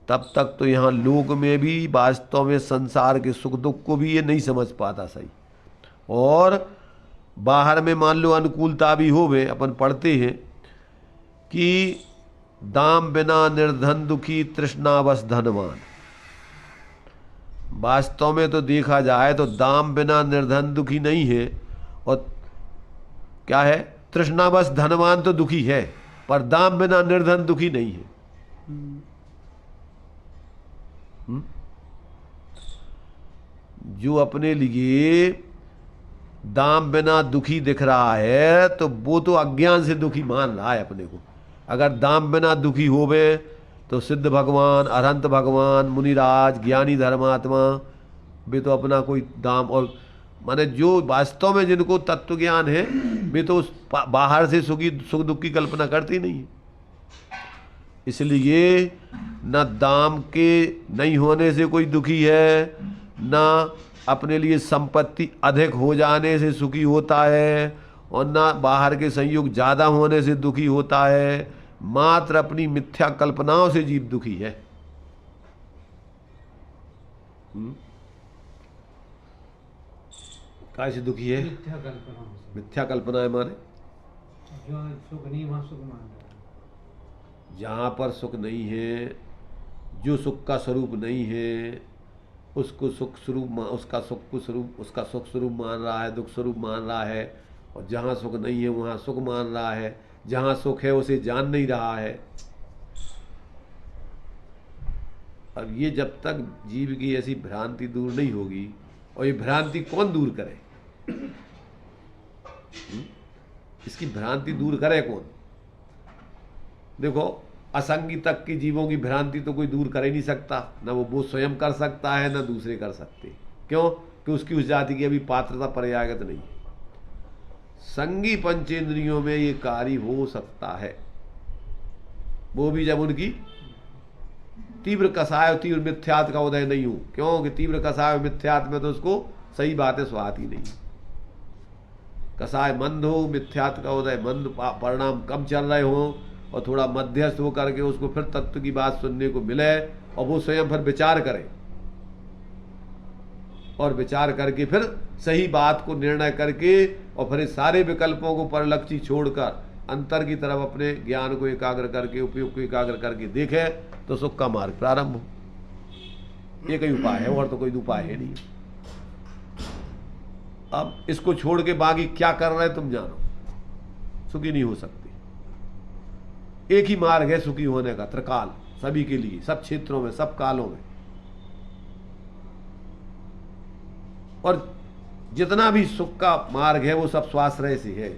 तब तक तो यहाँ लोक में भी वास्तव में संसार के सुख दुख को भी ये नहीं समझ पाता सही। और बाहर में मान लो अनुकूलता भी हो गए, अपन पढ़ते हैं कि दाम बिना निर्धन दुखी तृष्णावश धनवान। वास्तव में तो देखा जाए तो दाम बिना निर्धन दुखी नहीं है, और क्या है, तृष्णावश धनवान तो दुखी है, पर दाम बिना निर्धन दुखी नहीं है। जो अपने लिए दाम बिना दुखी दिख रहा है, तो वो तो अज्ञान से दुखी मान रहा है अपने को। अगर दाम बिना दुखी होवे तो सिद्ध भगवान, अरहंत भगवान, मुनिराज, ज्ञानी धर्मात्मा, वे तो अपना कोई दाम, और माने जो वास्तव में जिनको तत्व ज्ञान है, वे तो उस बाहर से सुख दुख की कल्पना करते ही नहीं है। इसलिए न दाम के नहीं होने से कोई दुखी है, न अपने लिए संपत्ति अधिक हो जाने से सुखी होता है, और न बाहर के संयोग ज़्यादा होने से दुखी होता है। मात्र अपनी मिथ्या कल्पनाओं से जीव दुखी है। काय से दुखी है? मिथ्या कल्पना से। मिथ्या कल्पना है माने जो सुख नहीं वहाँ सुख मान रहा है। जहाँ पर सुख नहीं है, जो सुख का स्वरूप नहीं है, उसको सुख स्वरूप उसका सुख को स्वरूप उसका सुख स्वरूप मान रहा है, दुख स्वरूप मान रहा है। और जहाँ सुख नहीं है वहाँ सुख मान रहा है, जहाँ सुख है उसे जान नहीं रहा है। अब ये जब तक जीव की ऐसी भ्रांति दूर नहीं होगी, और ये भ्रांति कौन दूर करे? इसकी भ्रांति दूर करे कौन? देखो, असंगी तक की जीवों की भ्रांति तो कोई दूर कर ही नहीं सकता, ना वो स्वयं कर सकता है, ना दूसरे कर सकते। क्यों? कि उसकी उस जाति की अभी पात्रता पर्यागत नहीं है। संगी पंचेंद्रियों में ये कार्य हो सकता है, वो भी जब उनकी तीव्र कसाय, तीव्र मिथ्यात्व का उदय नहीं हो। क्योंकि तीव्र कसाय मिथ्यात्व में तो उसको सही बातें स्वाती नहीं। कसाय मंद हो, मिथ्यात्व का उदय मंद, परिणाम कम चल रहे हो, और थोड़ा मध्यस्थ हो करके उसको फिर तत्व की बात सुनने को मिले, और वो स्वयं फिर विचार करे, और विचार करके फिर सही बात को निर्णय करके, और फिर सारे विकल्पों को परलक्षी छोड़कर अंतर की तरफ अपने ज्ञान को एकाग्र करके, उपयोग को एकाग्र करके देखे, तो सुख का मार्ग प्रारंभ हो। ये कोई उपाय है, और तो कोई उपाय है नहीं। अब इसको छोड़ के बाकी क्या कर रहे तुम जानो, सुखी नहीं हो सकते। एक ही मार्ग है सुखी होने का, त्रिकाल, सभी के लिए, सब क्षेत्रों में, सब कालों में। और जितना भी सुख का मार्ग है वो सब स्वाश्रय से है।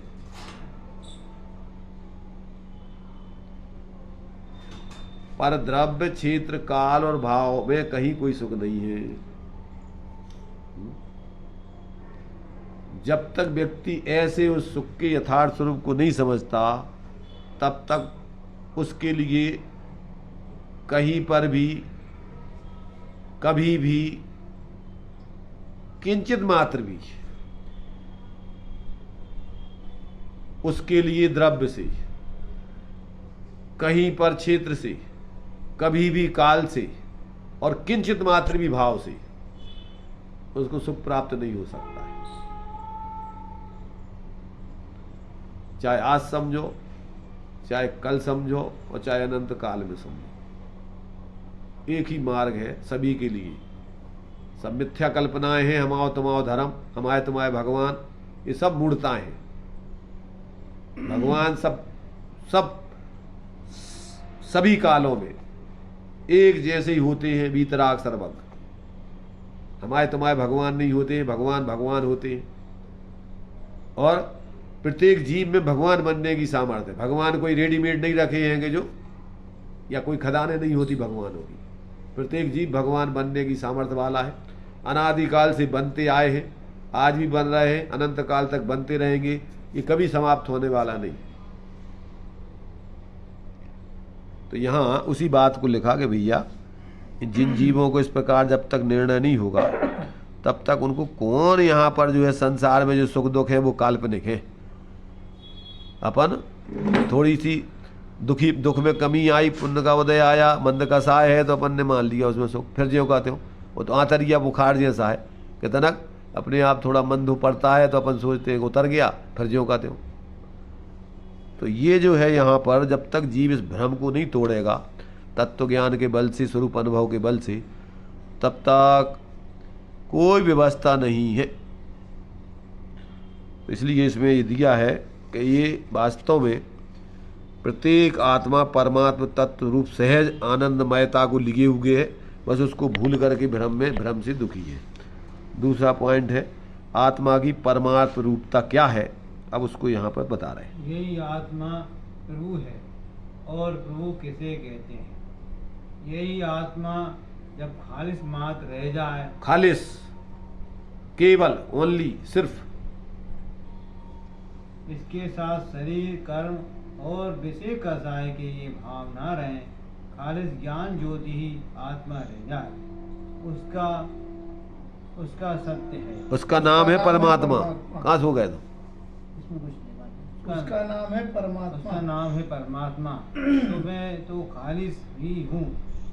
पर द्रव्य, क्षेत्र, काल और भाव में कहीं कोई सुख नहीं है। जब तक व्यक्ति ऐसे उस सुख के यथार्थ स्वरूप को नहीं समझता, तब तक उसके लिए कहीं पर भी, कभी भी, किंचित मात्र भी उसके लिए द्रव्य से, कहीं पर क्षेत्र से, कभी भी काल से, और किंचित मात्र भी भाव से उसको सुख प्राप्त नहीं हो सकता है। चाहे आज समझो, चाहे कल समझो, और चाहे अनंत काल में समझो, एक ही मार्ग है सभी के लिए। सब मिथ्या कल्पनाएं हैं, हमाओ तुमाओ धर्म, हमारे तुम्हारे भगवान, ये सब मूढ़ताएं हैं। भगवान सभी कालों में एक जैसे ही होते हैं, वीतराग सर्वज्ञ। हमारे तुम्हारे भगवान नहीं होते हैं, भगवान भगवान होते हैं। और प्रत्येक जीव में भगवान बनने की सामर्थ्य है। भगवान कोई रेडीमेड नहीं रखे हैं कि जो, या कोई खदानें नहीं होती भगवानों की। प्रत्येक जीव भगवान बनने की सामर्थ्य वाला है। अनादिकाल से बनते आए हैं, आज भी बन रहे हैं, अनंत काल तक बनते रहेंगे। ये कभी समाप्त होने वाला नहीं। तो यहाँ उसी बात को लिखा कि भैया, जिन जीवों को इस प्रकार जब तक निर्णय नहीं होगा, तब तक उनको कौन यहाँ पर जो है संसार में जो सुख दुख है वो काल्पनिक है। अपन थोड़ी सी दुख में कमी आई, पुण्य का उदय आया, मंद का साय है, तो अपन ने मान लिया उसमें सुख। फिर ज्यों कहते हो वो तो आंतरिया बुखार जैसा है कि तनक अपने आप थोड़ा मंद हो पड़ता है, तो अपन सोचते हैं उतर गया, फिर ज्यों कहते हो। तो ये जो है यहाँ पर, जब तक जीव इस भ्रम को नहीं तोड़ेगा तत्व ज्ञान के बल से, स्वरूप अनुभव के बल से, तब तक कोई व्यवस्था नहीं है। तो इसलिए इसमें ये दिया है कि ये वास्तव में प्रत्येक आत्मा परमात्मा तत्व रूप सहज आनंदमयता को लिए हुए है, बस उसको भूल करके भ्रम से दुखी है। दूसरा पॉइंट है आत्मा की परमार्थ रूपता क्या है, अब उसको यहाँ पर बता रहे हैं। यही आत्मा प्रभु है, और प्रभु किसे कहते हैं? यही आत्मा जब खालिस मात्र रह जाए, खालिस, केवल, ओनली, सिर्फ, इसके साथ शरीर, कर्म और विषय कसाय के ये भाव ना रहें, खालिस ज्ञान ज्योति ही आत्मा रह जाए, उसका उसका सत्य है। उसका नाम है परमात्मा। कहाँ से हो गए तो? इसमें कुछ नहीं बात। उसका नाम है परमात्मा। उसका नाम है परमात्मा। तो मैं तो खालिस ही हूँ,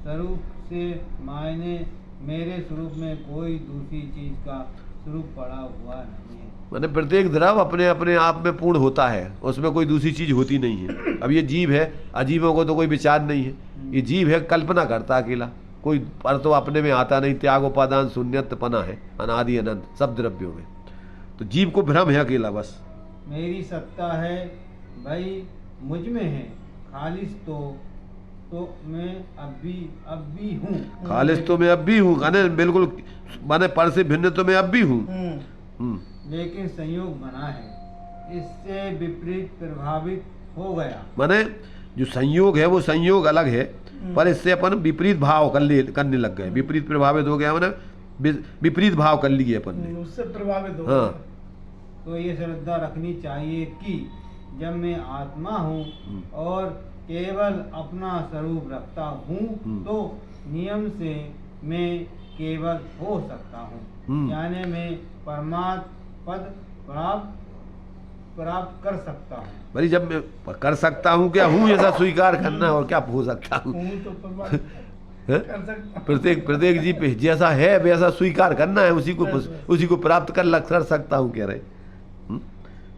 स्वरूप से मायने मेरे स्वरूप में कोई दूसरी चीज का स्वरूप पड़ा हुआ नहीं है। मैंने प्रत्येक द्रव अपने अपने आप में पूर्ण होता है, उसमें कोई दूसरी चीज होती नहीं है। अब ये जीव है, अजीवों को तो कोई विचार नहीं है। ये जीव है, कल्पना करता अकेला, कोई पर तो अपने में आता नहीं। त्याग उपादान शून्यतपना है, अनादि अनंत सब द्रव्यों में। तो जीव को भ्रम है अकेला बस। मेरी सत्ता है भाई मुझ में है, खालिस तो मैं अब भी हूँ। खालिस तो मैं अब भी हूँ, माने बिल्कुल, माने पर से भिन्न तो मैं अब भी हूँ। लेकिन संयोग बना है, इससे विपरीत प्रभावित हो गया। माने जो संयोग है वो संयोग अलग है, पर इससे अपन विपरीत भाव करने लग गए। विपरीत प्रभावित हो गया, माने विपरीत भाव कर लिए अपन ने, उससे प्रभावित हो हाँ। तो ये श्रद्धा रखनी चाहिए कि जब मैं आत्मा हूँ और केवल अपना स्वरूप रखता हूँ तो नियम से मैं केवल हो सकता हूँ, यानी मैं परमात्म पद प्राप्त कर सकता हूँ। भाई जब मैं कर सकता हूँ, क्या हूँ ऐसा स्वीकार करना है, और क्या हो सकता हूँ। हूँ तो परमात्मा कर सकता हूँ। प्रत्येक जीव जैसा है वैसा स्वीकार करना है, उसी को प्राप्त कर सकता हूँ कह रहे।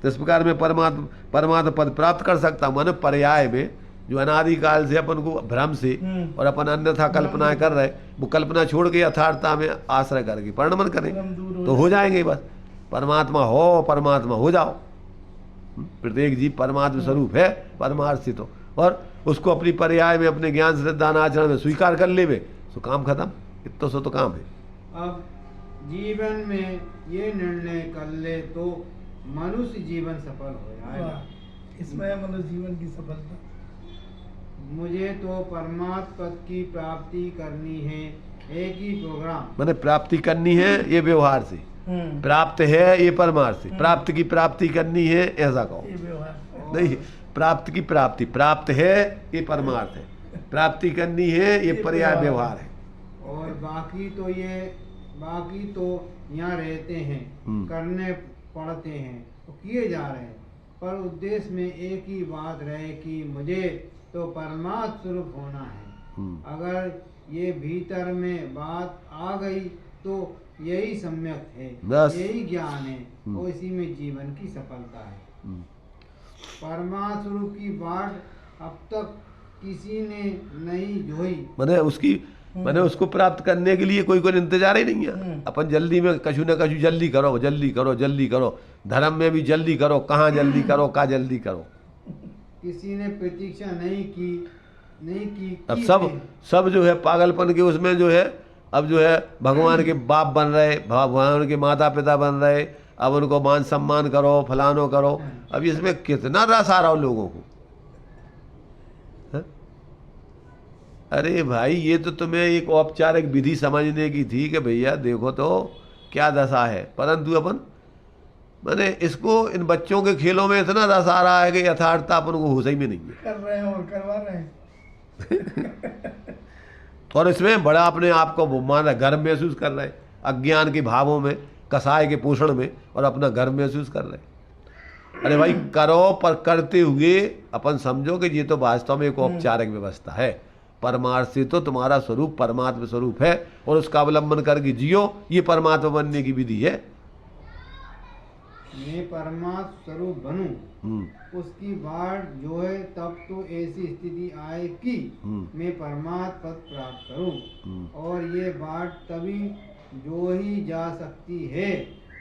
तो इस प्रकार में परमात्मा पद प्राप्त कर सकता हूँ। माने पर्याय में जो अनादिकाल से अपन को भ्रम से और अपन अन्यथा कल्पनाएं कर रहे, वो कल्पना छोड़ के यथार्थता में आश्रय करके परिणमन करें तो हो जाएंगे। बस परमात्मा हो जाओ। प्रत्येक जीव परमात्मा स्वरूप है, परमार्थित हो, और उसको अपनी पर्याय में अपने ज्ञान श्रद्धा आचरण में स्वीकार कर लेवे तो काम खत्म। इतना सो तो काम है। अब जीवन में ये निर्णय कर ले तो मनुष्य जीवन सफल हो जाएगा। इसमें है मनुष्य जीवन की सफलता। मुझे तो परमात्मा पद की प्राप्ति करनी है, एक ही प्रोग्राम। मैंने प्राप्ति करनी है ये व्यवहार से, प्राप्त है ये परमार्थ से। प्राप्त की प्राप्ति करनी है ऐसा कहो, ये व्यवहार नहीं प्राप्त की प्राप्त है ये परमार्थ है, प्राप्ति करनी है ये पर्याय व्यवहार है। और बाकी तो यहाँ रहते हैं, करने पड़ते हैं तो किए जा रहे हैं, पर उद्देश्य में एक ही बात रहे कि मुझे तो परमात्म स्वरूप होना है। अगर ये भीतर में बात आ गई तो यही सम्यक है, यही ज्ञान है और इसी में जीवन की सफलता है। परमात्म स्वरूप की बाट अब तक किसी ने नहीं जोई। मैंने उसको प्राप्त करने के लिए कोई इंतजार ही नहीं है। अपन जल्दी में कछु न कछु जल्दी करो। धर्म में भी जल्दी करो, कहाँ जल्दी करो, का जल्दी करो। किसी ने प्रतीक्षा नहीं की। अब सब जो है पागलपन के उसमें जो है, अब जो है भगवान के बाप बन रहे, भगवान के माता पिता बन रहे, अब उनको मान सम्मान करो, फलानो करो। अब इसमें कितना रस आ रहा हो लोगों को। अरे भाई ये तो तुम्हें एक औपचारिक विधि समझने की थी कि भैया देखो तो क्या दशा है, परंतु अपन मैंने इसको इन बच्चों के खेलों में इतना रस आ रहा है कि यथार्थता अपन को होश ही में नहीं है। कर रहे हैं और करवा रहे हैं। और इसमें बड़ा अपने आप को माना गर्व महसूस कर रहे, अज्ञान के भावों में, कसाय के पोषण में, और अपना गर्व महसूस कर रहे। अरे भाई करो, पर करते हुए अपन समझो कि ये तो वास्तव में एक औपचारिक व्यवस्था है। परमार्थ से तो तुम्हारा स्वरूप परमात्मा स्वरूप है, और उसका अवलंबन करके जियो, ये परमात्मा बनने की विधि है। मैं परमात्मा स्वरूप बनूं, उसकी बाट जो है तब तो ऐसी स्थिति आए कि मैं परमात्मा पद प्राप्त करूं। और ये बाट तभी जो ही जा सकती है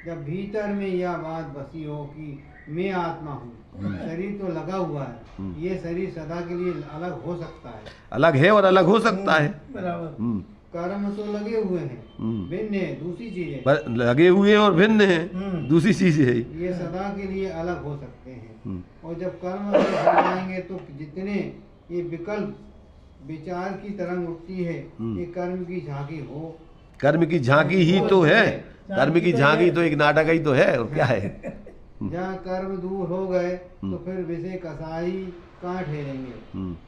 जब भीतर में यह बात बसी हो कि मैं आत्मा हूँ। शरीर तो लगा हुआ है, ये शरीर सदा के लिए अलग हो सकता है, अलग है और अलग हो सकता है। बराबर। कर्म तो लगे हुए हैं, भिन्न है, दूसरी चीज है। लगे हुए हैं और भिन्न है, दूसरी चीज है। ये सदा के लिए अलग हो सकते हैं। और जब कर्म हो जाएंगे तो जितने ये विकल्प विचार की तरंग उठती है, ये कर्म की झांकी हो। कर्म की झांकी ही तो है, कर्म की झांकी तो एक नाटक ही तो है, और क्या है। जहाँ कर्म दूर हो गए तो फिर विषय कसाई कहाँ ठहरेंगे।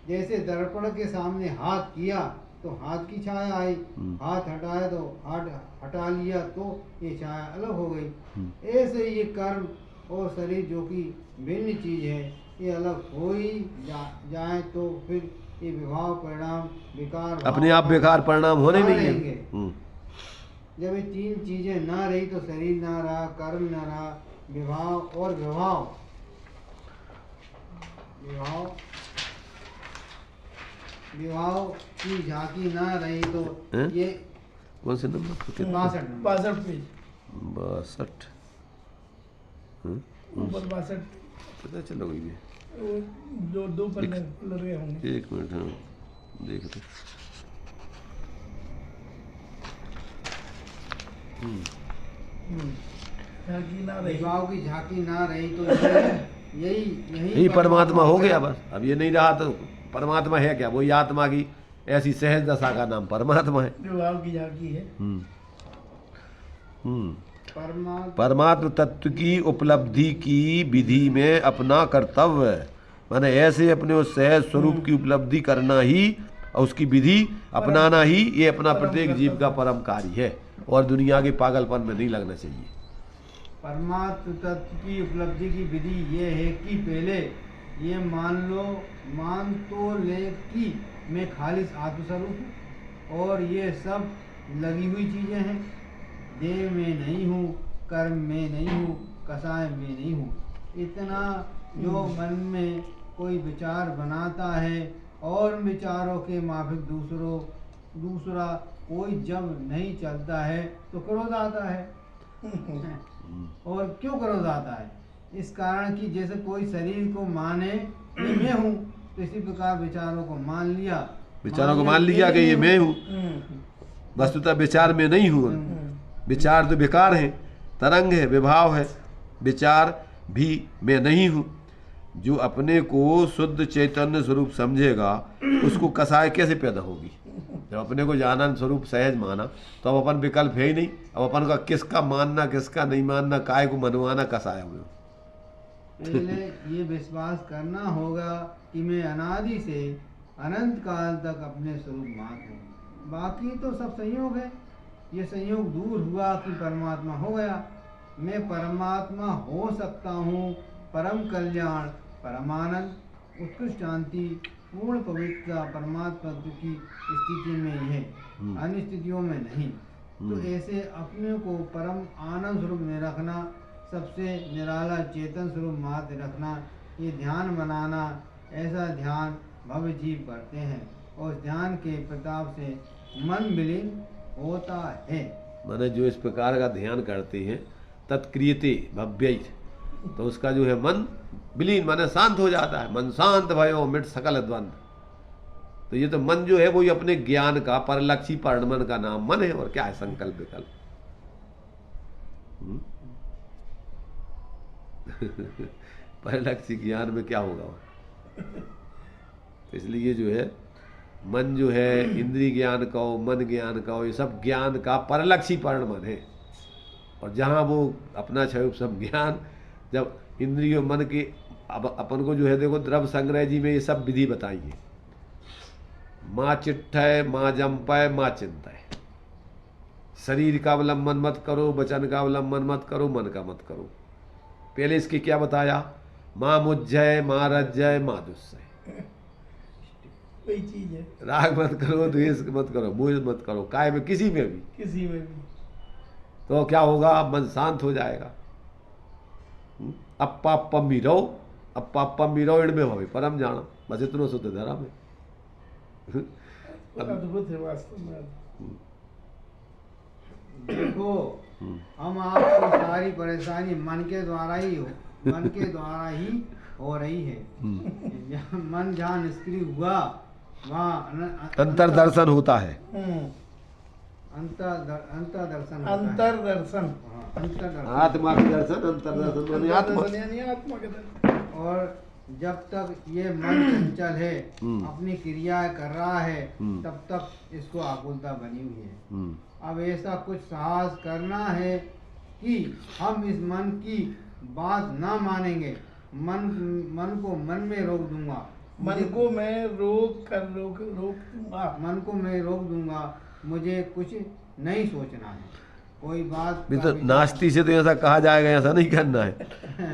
जैसे दर्पण के सामने हाथ किया तो हाथ की छाया आई, हाथ हटाया तो हाथ हटा लिया तो ये छाया अलग हो गई। ऐसे ये कर्म और शरीर जो कि भिन्न चीज है, ये अलग हो ही जाए तो फिर ये विभाव परिणाम विकार अपने आप बेकार परिणाम होने नहीं रहेंगे। है। जब ये तीन चीजें ना रही तो शरीर ना रहा, कर्म ना रहा, विभाव और विभाव विभाव की झांकी ना रही तो हैं? ये कौन से नंबर 62 62 पेज 62 ऊपर 62 पता चलो कोई भी वो जो दो पन्ने खुल रहे होंगे। एक मिनट। हाँ देखते। झांकी ना रही। विभाव की झांकी ना रही तो यही यही परमात्मा हो गया बस। अब ये नहीं रहा तो परमात्मा है क्या? वही आत्मा की ऐसी सहज दशा का नाम परमात्मा है। विभाव की झांकी है। परमात्म तत्व की उपलब्धि की विधि में अपना कर्तव्य है। माने ऐसे अपने उस सहज स्वरूप की उपलब्धि करना ही और उसकी विधि अपनाना ही ये अपना प्रत्येक जीव का परम कार्य है और दुनिया के पागलपन में नहीं लगना चाहिए। परमात्म तत्व की उपलब्धि की विधि ये है कि पहले ये मान तो ले कि मैं खालिस आत्मस्वरूप हूँ और ये सब लगी हुई चीजें हैं। देह में नहीं हूँ, कर्म में नहीं हूँ, कसाय में नहीं हूँ। इतना जो मन में कोई विचार बनाता है और विचारों के माफिक दूसरा कोई जब नहीं चलता है तो क्रोध आता है। और क्यों क्रोध आता है? इस कारण कि जैसे कोई शरीर को माने ये मैं हूँ, तो इसी प्रकार विचारों को मान लिया कि ये मैं हूँ। वस्तुतः विचार में नहीं हूँ। विचार तो बेकार है, तरंग है, विभाव है। विचार भी मैं नहीं हूँ। जो अपने को शुद्ध चैतन्य स्वरूप समझेगा उसको कसाय कैसे पैदा होगी? जब अपने को जानन स्वरूप सहज माना तो अब अपन विकल्प है ही नहीं। अब अपन का किसका मानना किसका नहीं मानना, काय को मनवाना कसाय हुए। पहले ये विश्वास करना होगा कि मैं अनादि से अनंत काल तक अपने स्वरूप मात हूँ। बाकी तो सब संयोग है। ये संयोग दूर हुआ कि परमात्मा हो गया। मैं परमात्मा हो सकता हूँ। परम कल्याण, परमानंद, उत्कृष्ट शांति, पूर्ण पवित्रता परमात्मा की स्थिति में ही है, अन्य स्थितियों में नहीं। तो ऐसे अपने को परम आनंद स्वरूप में रखना, सबसे निराला चेतन स्वरूप मात्र रखना, ये ध्यान बनाना। ऐसा ध्यान भव जीव करते हैं और ध्यान के प्रताप से मन विलीन होता है। माने जो इस प्रकार का ध्यान करते हैं तत्क्रियते भव्य, तो उसका जो है मन विलीन माने शांत हो जाता है। मन शांत भयो मिट सकल द्वंद। तो ये तो मन जो है वो अपने ज्ञान का परलक्षी परिणमन का नाम मन है। और क्या है? संकल्प विकल्प। परलक्षी ज्ञान में क्या होगा? तो इसलिए जो है मन जो है इंद्रिय ज्ञान का हो, मन ज्ञान का हो, ये सब ज्ञान का परलक्षी परिणमन है। और जहाँ वो अपना स्वरूप सब ज्ञान जब इंद्रियों मन के अब अपन को जो है देखो द्रव्य संग्रह जी में ये सब विधि बताई है। माँ चिट्ठय, माँ जम्पय, माँ चिंतय। शरीर का अवलंबन मत करो, वचन का अवलंबन मत करो, मन का मत करो। पहले इसके क्या बताया? माँ मुज्जय, माँ रज्जय, माँ दुस्सय। वही चीज है। राग मत करो, द्वेष मत करो, मोह मत करो, काय में किसी में भी। तो क्या होगा? मन शांत हो जाएगा। अपापम भी रहो, अपापम भी रहो, इनमें हो परम जाना। बस इतना शुद्ध धर्म है। अद्भुत है वास्तव में। देखो हम आपको सारी परेशानी मन के द्वारा ही हो रही है। मन जहाँ निष्क्रिय हुआ वहाँ अंतर्दर्शन होता है। अंतर्दर्शन आत्मा का दर्शन, अंतर्दर्शन यानी आत्मा के दर्शन। और जब तक ये मन चंचल है, अपनी क्रियाएं कर रहा है, तब तक इसको आकुलता बनी हुई है। अब ऐसा कुछ साहस करना है कि हम इस मन की बात ना मानेंगे, मन को मन में रोक दूंगा, मन को मैं रोक दूंगा। मन को मैं रोक दूंगा, मुझे कुछ नहीं सोचना है, कोई बात भी का तो विचार- नास्ती से तो ऐसा कहा जाएगा, ऐसा नहीं करना है।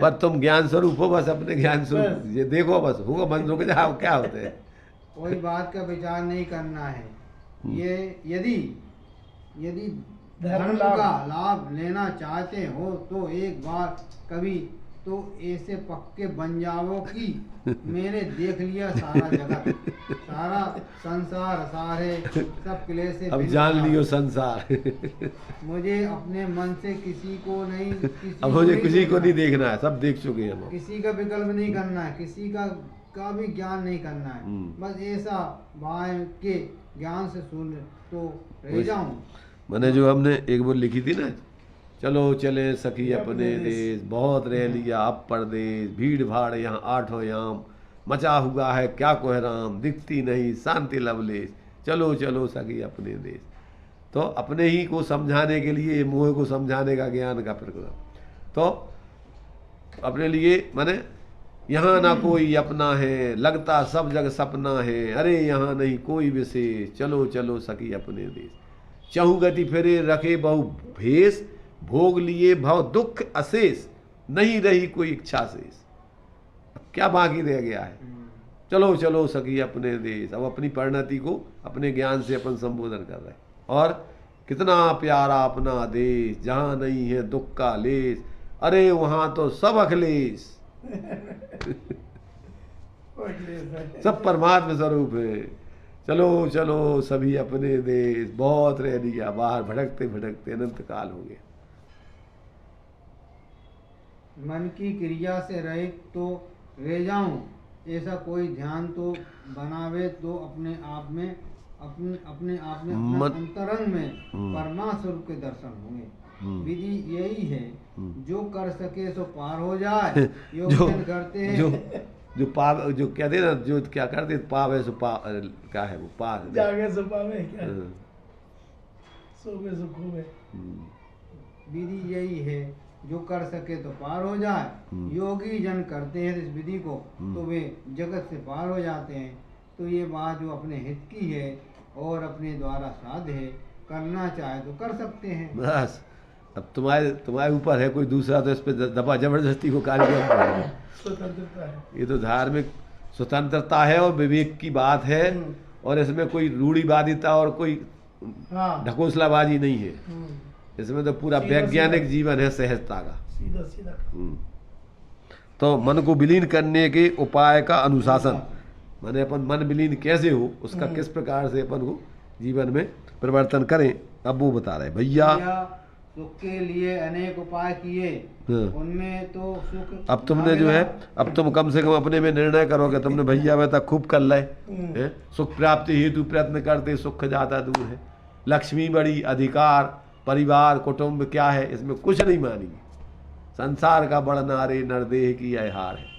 पर तुम ज्ञान स्वरूप हो, बस अपने ज्ञान स्वरूप ये देखो, बस होगा मन रुक जाओ, क्या होते हैं। कोई बात का विचार नहीं करना है। ये यदि धर्म धर्म लाभ- का लाभ लेना चाहते हो तो एक बार कभी तो ऐसे पक्के बन जाओ कि मैंने देख लिया सारा जगत, सारा संसार, सारे सब क्लेश से अब भिन्न जान था। लियो संसार। मुझे अपने मन से किसी को नहीं, अब मुझे किसी को नहीं देखना, देखना है, सब देख चुके हैं हम। किसी का विकल्प नहीं करना है, किसी का भी ज्ञान नहीं करना है। बस ऐसा भाई के ज्ञान से सुन तो रह जाऊं। मैंने जो हमने एक वो लिखी थी ना, चलो चले सखी अपने देश, बहुत रह लिया अब परदेश, भीड़ भाड़ यहाँ आठों याम, मचा हुआ है क्या कोहराम, दिखती नहीं शांति लवलेश, चलो चलो सखी अपने देश। तो अपने ही को समझाने के लिए, मोह को समझाने का ज्ञान का प्रकरण, तो अपने लिए माने यहाँ ना कोई अपना है, लगता सब जग सपना है, अरे यहाँ नहीं कोई विशेष, चलो चलो सखी अपने देश। चहु गति फिरे रखे बहु भेष, भोग लिए भव दुख अशेष, नहीं रही कोई इच्छा शेष। अब क्या बाकी रह गया है, चलो चलो सखी अपने देश। अब अपनी परिणति को अपने ज्ञान से अपन संबोधन कर रहे हैं। और कितना प्यारा अपना देश, जहाँ नहीं है दुख का लेस, अरे वहाँ तो सब अखिलेश। सब परमात्मा स्वरूप है, चलो चलो सभी अपने देश, बहुत रह लिया, बाहर भटकते भटकते अनंत काल हो गया। मन की क्रिया से रहित तो रह जाऊं, ऐसा कोई ध्यान तो बनावे तो अपने आप में अपने अंतरंग में परमात्मा स्वरूप के दर्शन होंगे। विधि यही है, जो कर सके सो पार हो जाए, योगदान करते हैं जो पाव, जो कहते हैं ना, जो क्या करते पावे सो पा, क्या है वो पार जागे सो पावे, क्या सोवे सो खोवे। विधि यही है, जो कर सके तो पार हो जाए, योगी जन करते हैं इस विधि को तो वे जगत से पार हो जाते हैं। तो ये बात जो अपने हित की है और अपने द्वारा साध्य है, करना चाहे तो कर सकते हैं। बस अब तुम्हारे ऊपर है, कोई दूसरा तो इस पे दबा जबरदस्ती को कार्यक्रम करेगा। स्वतंत्रता है, ये तो धार्मिक स्वतंत्रता है और विवेक की बात है, और इसमें कोई रूढ़िवादिता और कोई हाँ ढकोसलाबाजी नहीं है। इसमें तो पूरा सीधा वैज्ञानिक सीधा। जीवन है, सहजता का। सीधा सीधा। तो मन को विलीन करने के उपाय का अनुशासन, माने अपन मन विलीन कैसे हो, उसका किस प्रकार से अपन को जीवन में परिवर्तन करें, अब वो बता रहे भैया। सुख के लिए अनेक उपाय किए, उनमें तो सुख अब तुमने जो है, अब तुम कम से कम अपने में निर्णय करोगे, तुमने भैया में तक खूब कर ले, सुख प्राप्ति हेतु प्रयत्न करते सुख जाता दूर है, लक्ष्मी बड़ी, अधिकार, परिवार, कुटुंब क्या है, इसमें कुछ नहीं मानेंगे। संसार का बढ़ना रे नरदेह की यह हार है।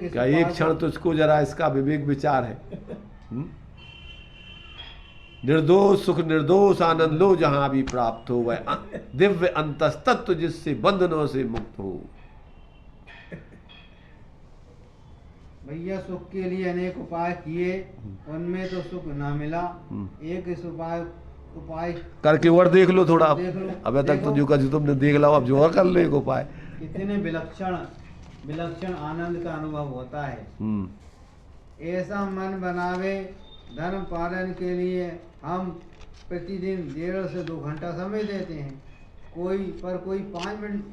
क्या एक क्षण तुझको जरा इसका विवेक विचार है। निर्दोष सुख निर्दोष आनंद लो जहां भी प्राप्त हो, वह दिव्य अंतस्तत्व जिससे बंधनों से मुक्त हो। भैया सुख के लिए अनेक उपाय किए, उनमें तो सुख ना मिला। एक इस उपाय करके और देख लो थोड़ा। देख लो, अबे तक तो देखो। जो तुमने देख लो, अब जो और कर लो एक उपाय। कितने विलक्षण आनंद का अनुभव होता है। ऐसा मन बनावे, धर्म पालन के लिए हम प्रतिदिन 1.5 से 2 घंटा समय देते हैं। कोई 5 मिनट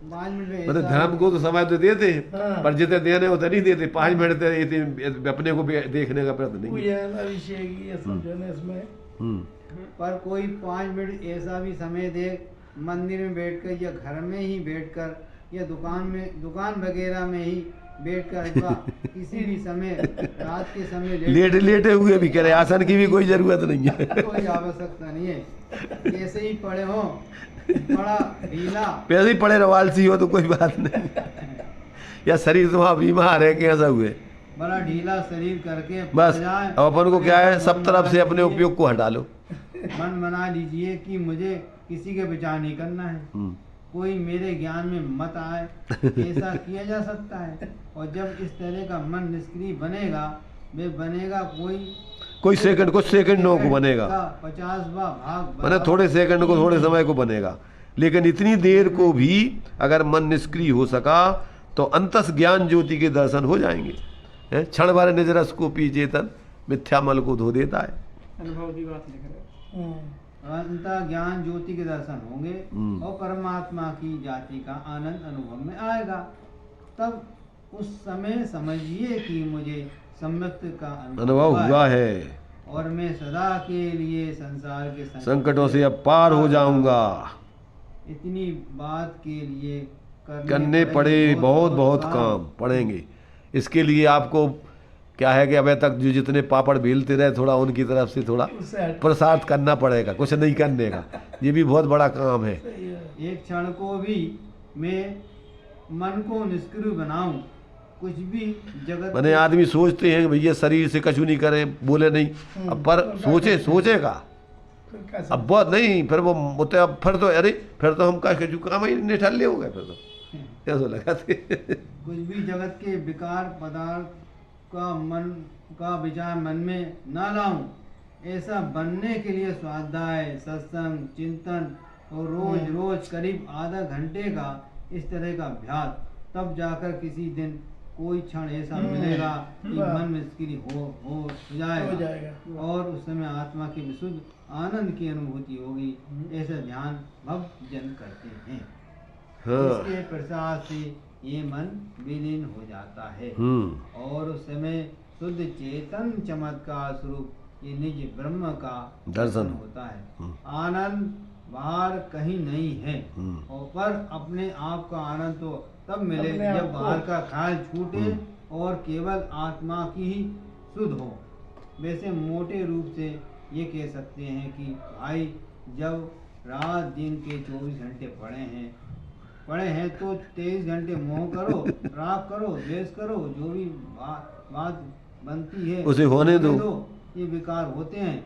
में मतलब ऐसा- धर्म को तो समय तो देते हैं, हाँ। पर जितने देने होते नहीं देते। 5 मिनट देते, अपने को भी देखने का प्रयत्न नहीं। कोई है ना विषय की, ये सब जो है ना इसमें पर कोई 5 मिनट ऐसा भी समय दे, मंदिर में बैठकर या घर में ही बैठकर या दुकान वगैरह में ही बैठकर अथवा किसी भी समय रात के समय लेटे हुए भी करे, आसन की भी कोई जरूरत नहीं है। कोई आवश्यकता नहीं है। जैसे ही पड़े हो, बड़ा ढीला, वैसे ही पड़े रहो, आलसी हो तो कोई बात नहीं, या शरीर तुम्हारा बीमार है कैसा हुए, बड़ा ढीला शरीर करके बस। जाए। अब अपन को क्या है, सब तरफ से अपने उपयोग को हटा लो। मन बना लीजिए कि मुझे किसी के विचार नहीं करना है। कोई मेरे ज्ञान में मत आए, ऐसा किया जा सकता है। और जब इस तरह का मन निष्क्रिय बनेगा, वे बनेगा कोई सेकंड, कुछ सेकंडों को बनेगा, 50वां भाग मैंने थोड़े सेकंड को, थोड़े समय को बनेगा। लेकिन इतनी देर को भी अगर मन निष्क्रिय हो सका तो अंतस ज्ञान ज्योति के दर्शन हो जाएंगे। क्षण भर निज रस को पी चेतन, मिथ्या मल को धो देता है। अनुभव की बात लिख रहे हैं। अंत ज्ञान ज्योति के दर्शन होंगे और परमात्मा की जाति का आनंद अनुभव में आएगा। तब उस समय समझिए कि मुझे सम्यक्त का अनुभव हुआ है और मैं सदा के लिए संसार के संकटों से अब पार हो जाऊंगा। इतनी बात के लिए करने पड़े बहुत बहुत काम पड़ेंगे। इसके लिए आपको क्या है कि अभी तक जो जितने पापड़ बेलते रहे, थोड़ा उनकी तरफ से थोड़ा प्रसाद करना पड़ेगा, कुछ नहीं करने का। ये भी बहुत बड़ा काम है। एक क्षण को भी मैं मन को निष्क्रिय बनाऊं, कुछ भी जगत मैंने आदमी सोचते हैं कि भैया शरीर से कछु नहीं करें, बोले नहीं, अब पर सोचेगा अब बहुत नहीं, फिर वो होते अब फिर तो अरे फिर तो हम कछु काम ही निठल्ले हो गए, फिर तो कैसे लगाते। कुछ भी जगत के विकार पदार्थ का विचार मन में ना लाऊं, ऐसा बनने के लिए स्वाध्याय, सत्संग, चिंतन और रोज रोज करीब आधा घंटे का इस तरह का अभ्यास, तब जाकर किसी दिन कोई क्षण ऐसा मिलेगा कि मन में निष्क्रिय हो जाएगा और उस समय आत्मा की विशुद्ध आनंद की अनुभूति होगी। ऐसा ध्यान भक्त जन करते हैं। इसके प्रसाद से ये मन विलीन हो जाता है और उस समय शुद्ध चेतन चमत्कार स्वरूप ये निज ब्रह्म का दर्शन होता है। आनंद बाहर कहीं नहीं है और पर अपने आप का आनंद तो तब मिले जब बाहर का ख्याल छूटे और केवल आत्मा की ही शुद्ध हो। वैसे मोटे रूप से ये कह सकते हैं कि भाई जब रात दिन के 24 घंटे पड़े हैं तो 23 घंटे मोह करो, राग करो, द्वेष करो, जो भी बात बनती है उसे होने दो। ये विकार होते हैं,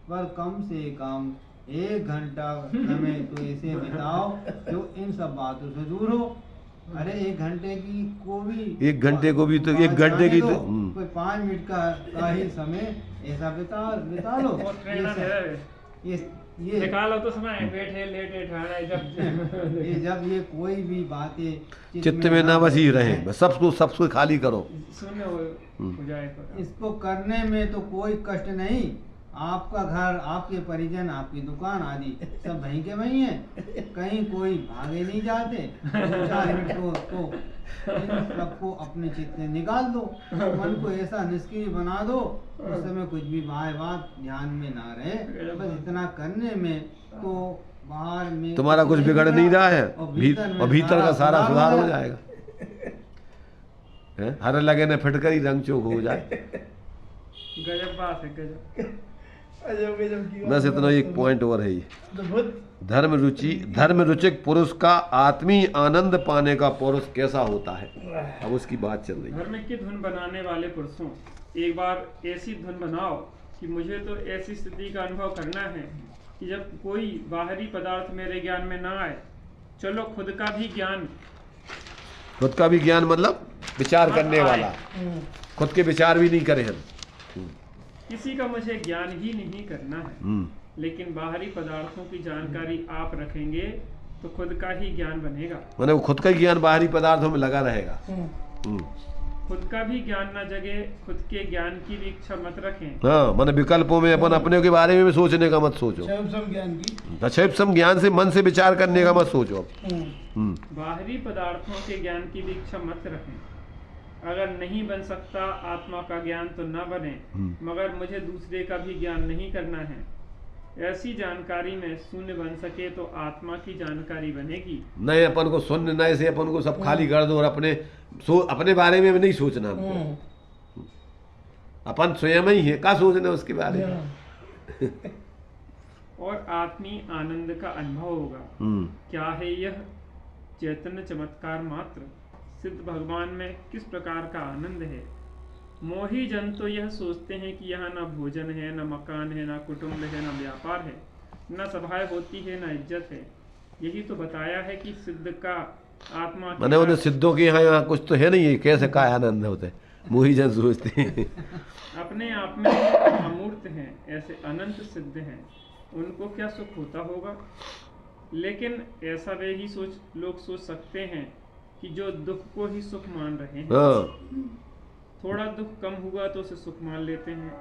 पर कम से कम 1 घंटा समय तो ऐसे बिताओ जो इन सब बातों से दूर हो। अरे 1 घंटे की को भी 1 घंटे को भी तो 1 घंटे की तो कोई 5 मिनट का ही समय ऐसा बिता लो। ये निकालो तो समय बैठे लेटे ठहरे जब ये कोई भी बातें चित्त में ना बसी रहे, सबको खाली करो, शून्य हो जाए। इसको करने में तो कोई कष्ट नहीं। आपका घर, आपके परिजन, आपकी दुकान आदि सब वहीं के वहीं है, कहीं कोई भागे नहीं जाते। 4 मिनट तो इन सबको अपने चित्त में निकाल दो, मन को ऐसा निष्क्रिय बना दो उस समय कुछ भी बात ध्यान में ना रहे। बस इतना करने में तो बाहर में तुम्हारा कुछ बिगड़ नहीं रहा है और भीतर का सारा सुधार हो जाएगा। हर लगे न फिटकर ही रंग चोक हो जाए। गजब बात है, गजब। बस इतना एक पॉइंट और है ये। धर्म रुचिक पुरुष का आत्मीय आनंद पाने का पुरुष कैसा होता है, अब उसकी बात चल रही है। धर्म की धुन बनाने वाले पुरुषों, एक बार ऐसी धुन बनाओ कि मुझे तो ऐसी स्थिति का अनुभव करना है कि जब कोई बाहरी पदार्थ मेरे ज्ञान में ना आए। चलो खुद का भी ज्ञान मतलब विचार करने वाला, खुद के विचार भी नहीं करे हम, किसी का मुझे ज्ञान ही नहीं करना है, लेकिन बाहरी पदार्थों की जानकारी आप रखेंगे तो खुद का ही ज्ञान बनेगा। मैंने वो खुद का ही ज्ञान बाहरी पदार्थों में लगा रहेगा। खुद का भी ज्ञान न जगे, खुद के ज्ञान की भी इच्छा मत रखें। हाँ, मैंने विकल्पों में अपने के बारे में भी सोचने का मत सोचो। सम ज्ञान से मन से विचार करने का मत सोचो। बाहरी पदार्थों के ज्ञान की भी इच्छा मत रखें। अगर नहीं बन सकता आत्मा का ज्ञान तो न बने, मगर मुझे दूसरे का भी ज्ञान नहीं करना है। ऐसी जानकारी में शून्य बन सके तो आत्मा की जानकारी बनेगी। नए अपन को शून्य, नए से अपन को सब खाली कर दो और अपने बारे में नहीं सोचना हमको। अपन स्वयं ही है, क्या सोचना उसके बारे में। और आत्मी आनंद का अनुभव होगा। क्या है यह चैतन्य चमत्कार मात्र। सिद्ध भगवान में किस प्रकार का आनंद है। मोही जन तो यह सोचते हैं कि यहाँ न भोजन है, न मकान है, न कुटुंब है, न व्यापार है, न सभाएं होती है, न इज्जत है। यही तो बताया है कि सिद्ध का आत्मा के मैंने उन्हें सिद्धों के यहाँ कुछ तो है नहीं, है कैसे का आनंद होते मुही जन सोचते हैं। अपने आप में अमूर्त हैं, ऐसे अनंत सिद्ध हैं, उनको क्या सुख होता होगा। लेकिन ऐसा वे ही लोग सोच सकते हैं कि जो दुख को ही सुख मान रहे हैं। हाँ थोड़ा दुख कम हुआ तो उसे सुख मान लेते हैं।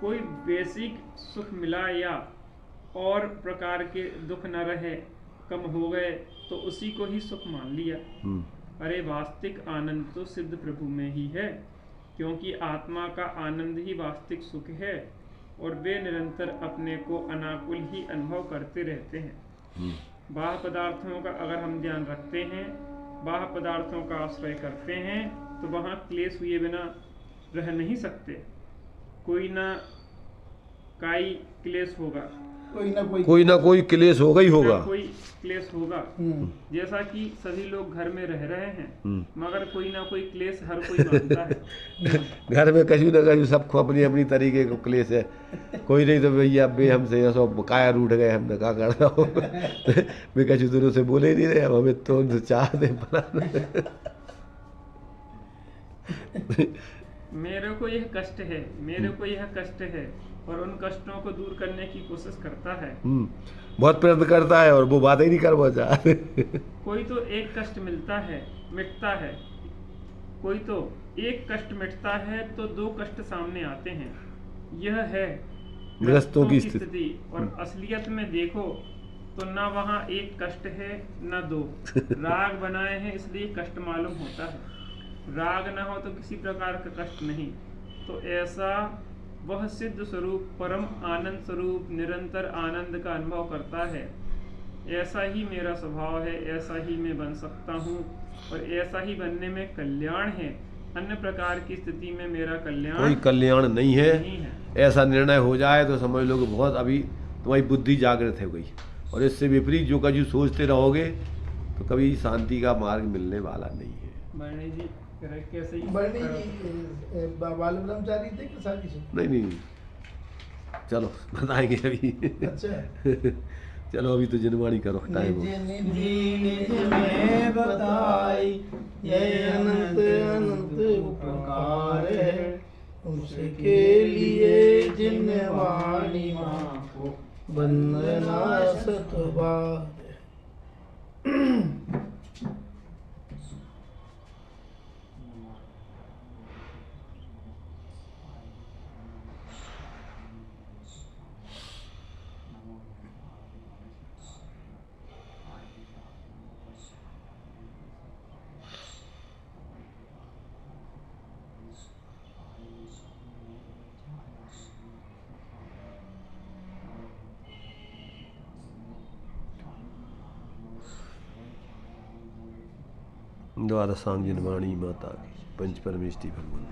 कोई बेसिक सुख मिला या और प्रकार के दुख न रहे, कम हो गए तो उसी को ही सुख मान लिया। अरे वास्तविक आनंद तो सिद्ध प्रभु में ही है, क्योंकि आत्मा का आनंद ही वास्तविक सुख है और वे निरंतर अपने को अनाकुल ही अनुभव करते रहते हैं। बाह्य पदार्थों का अगर हम ध्यान रखते हैं, बाह्य पदार्थों का आश्रय करते हैं, तो वहाँ क्लेश हुए बिना रह नहीं सकते। कोई ना काई क्लेश होगा, कोई ना कोई क्लेश होगा ही होगा। कोई क्लेश होगा। जैसा कि सभी लोग घर में रह रहे हैं, मगर कोई ना कोई क्लेश हर कोई मानता है। घर में कहीं ना कहीं सबको अपनी अपनी तरीके का क्लेश है। कोई नहीं तो भैया बे हमसे यहाँ सब काया रूठ गए, हमने क्या करना हो। मैं कहीं दोनों से बोले ही नहीं रहे, अब हमें तो उनसे चाहते बनाना। मेरे को यह कष्ट है, मेरे को यह कष्ट है, और उन कष्टों को दूर करने की कोशिश करता है। बहुत प्रयत्न करता है और वो बात ही नहीं कर पाता। कोई तो एक कष्ट मिलता है, मिटता है, कोई तो एक कष्ट मिटता है तो दो कष्ट सामने आते हैं। यह है गृहस्थों की स्थिति। और असलियत में देखो तो ना वहाँ एक कष्ट है ना दो। राग बनाए हैं इसलिए कष्ट मालूम होता है, राग ना हो तो किसी प्रकार का कष्ट नहीं। तो ऐसा वह सिद्ध स्वरूप परम आनंद स्वरूप निरंतर आनंद का अनुभव करता है। ऐसा ही मेरा स्वभाव है, ऐसा ही मैं बन सकता हूँ, और ऐसा ही बनने में कल्याण है। अन्य प्रकार की स्थिति में मेरा कल्याण कोई कल्याण नहीं है। नहीं है। ऐसा निर्णय हो जाए तो समझ लो कि बहुत अभी तुम्हारी बुद्धि जागृत हो गई, और इससे विपरीत जो कभी सोचते रहोगे तो कभी शांति का मार्ग मिलने वाला नहीं है। बरणी जी कैसे ही बरणी जी बाल ब्रह्मचारी थे कि शादी से? नहीं, चलो बताएंगे अभी। अच्छा चलो अभी तो जनवाणी करो, टाइम हो। निज में बताई ये अनंत अनंत उपकार है, उसके लिए जिनवाणी माँ को वंदना सतबार। द्वादशांग जनवाणी माता की पंच परमेष्टि भगवान।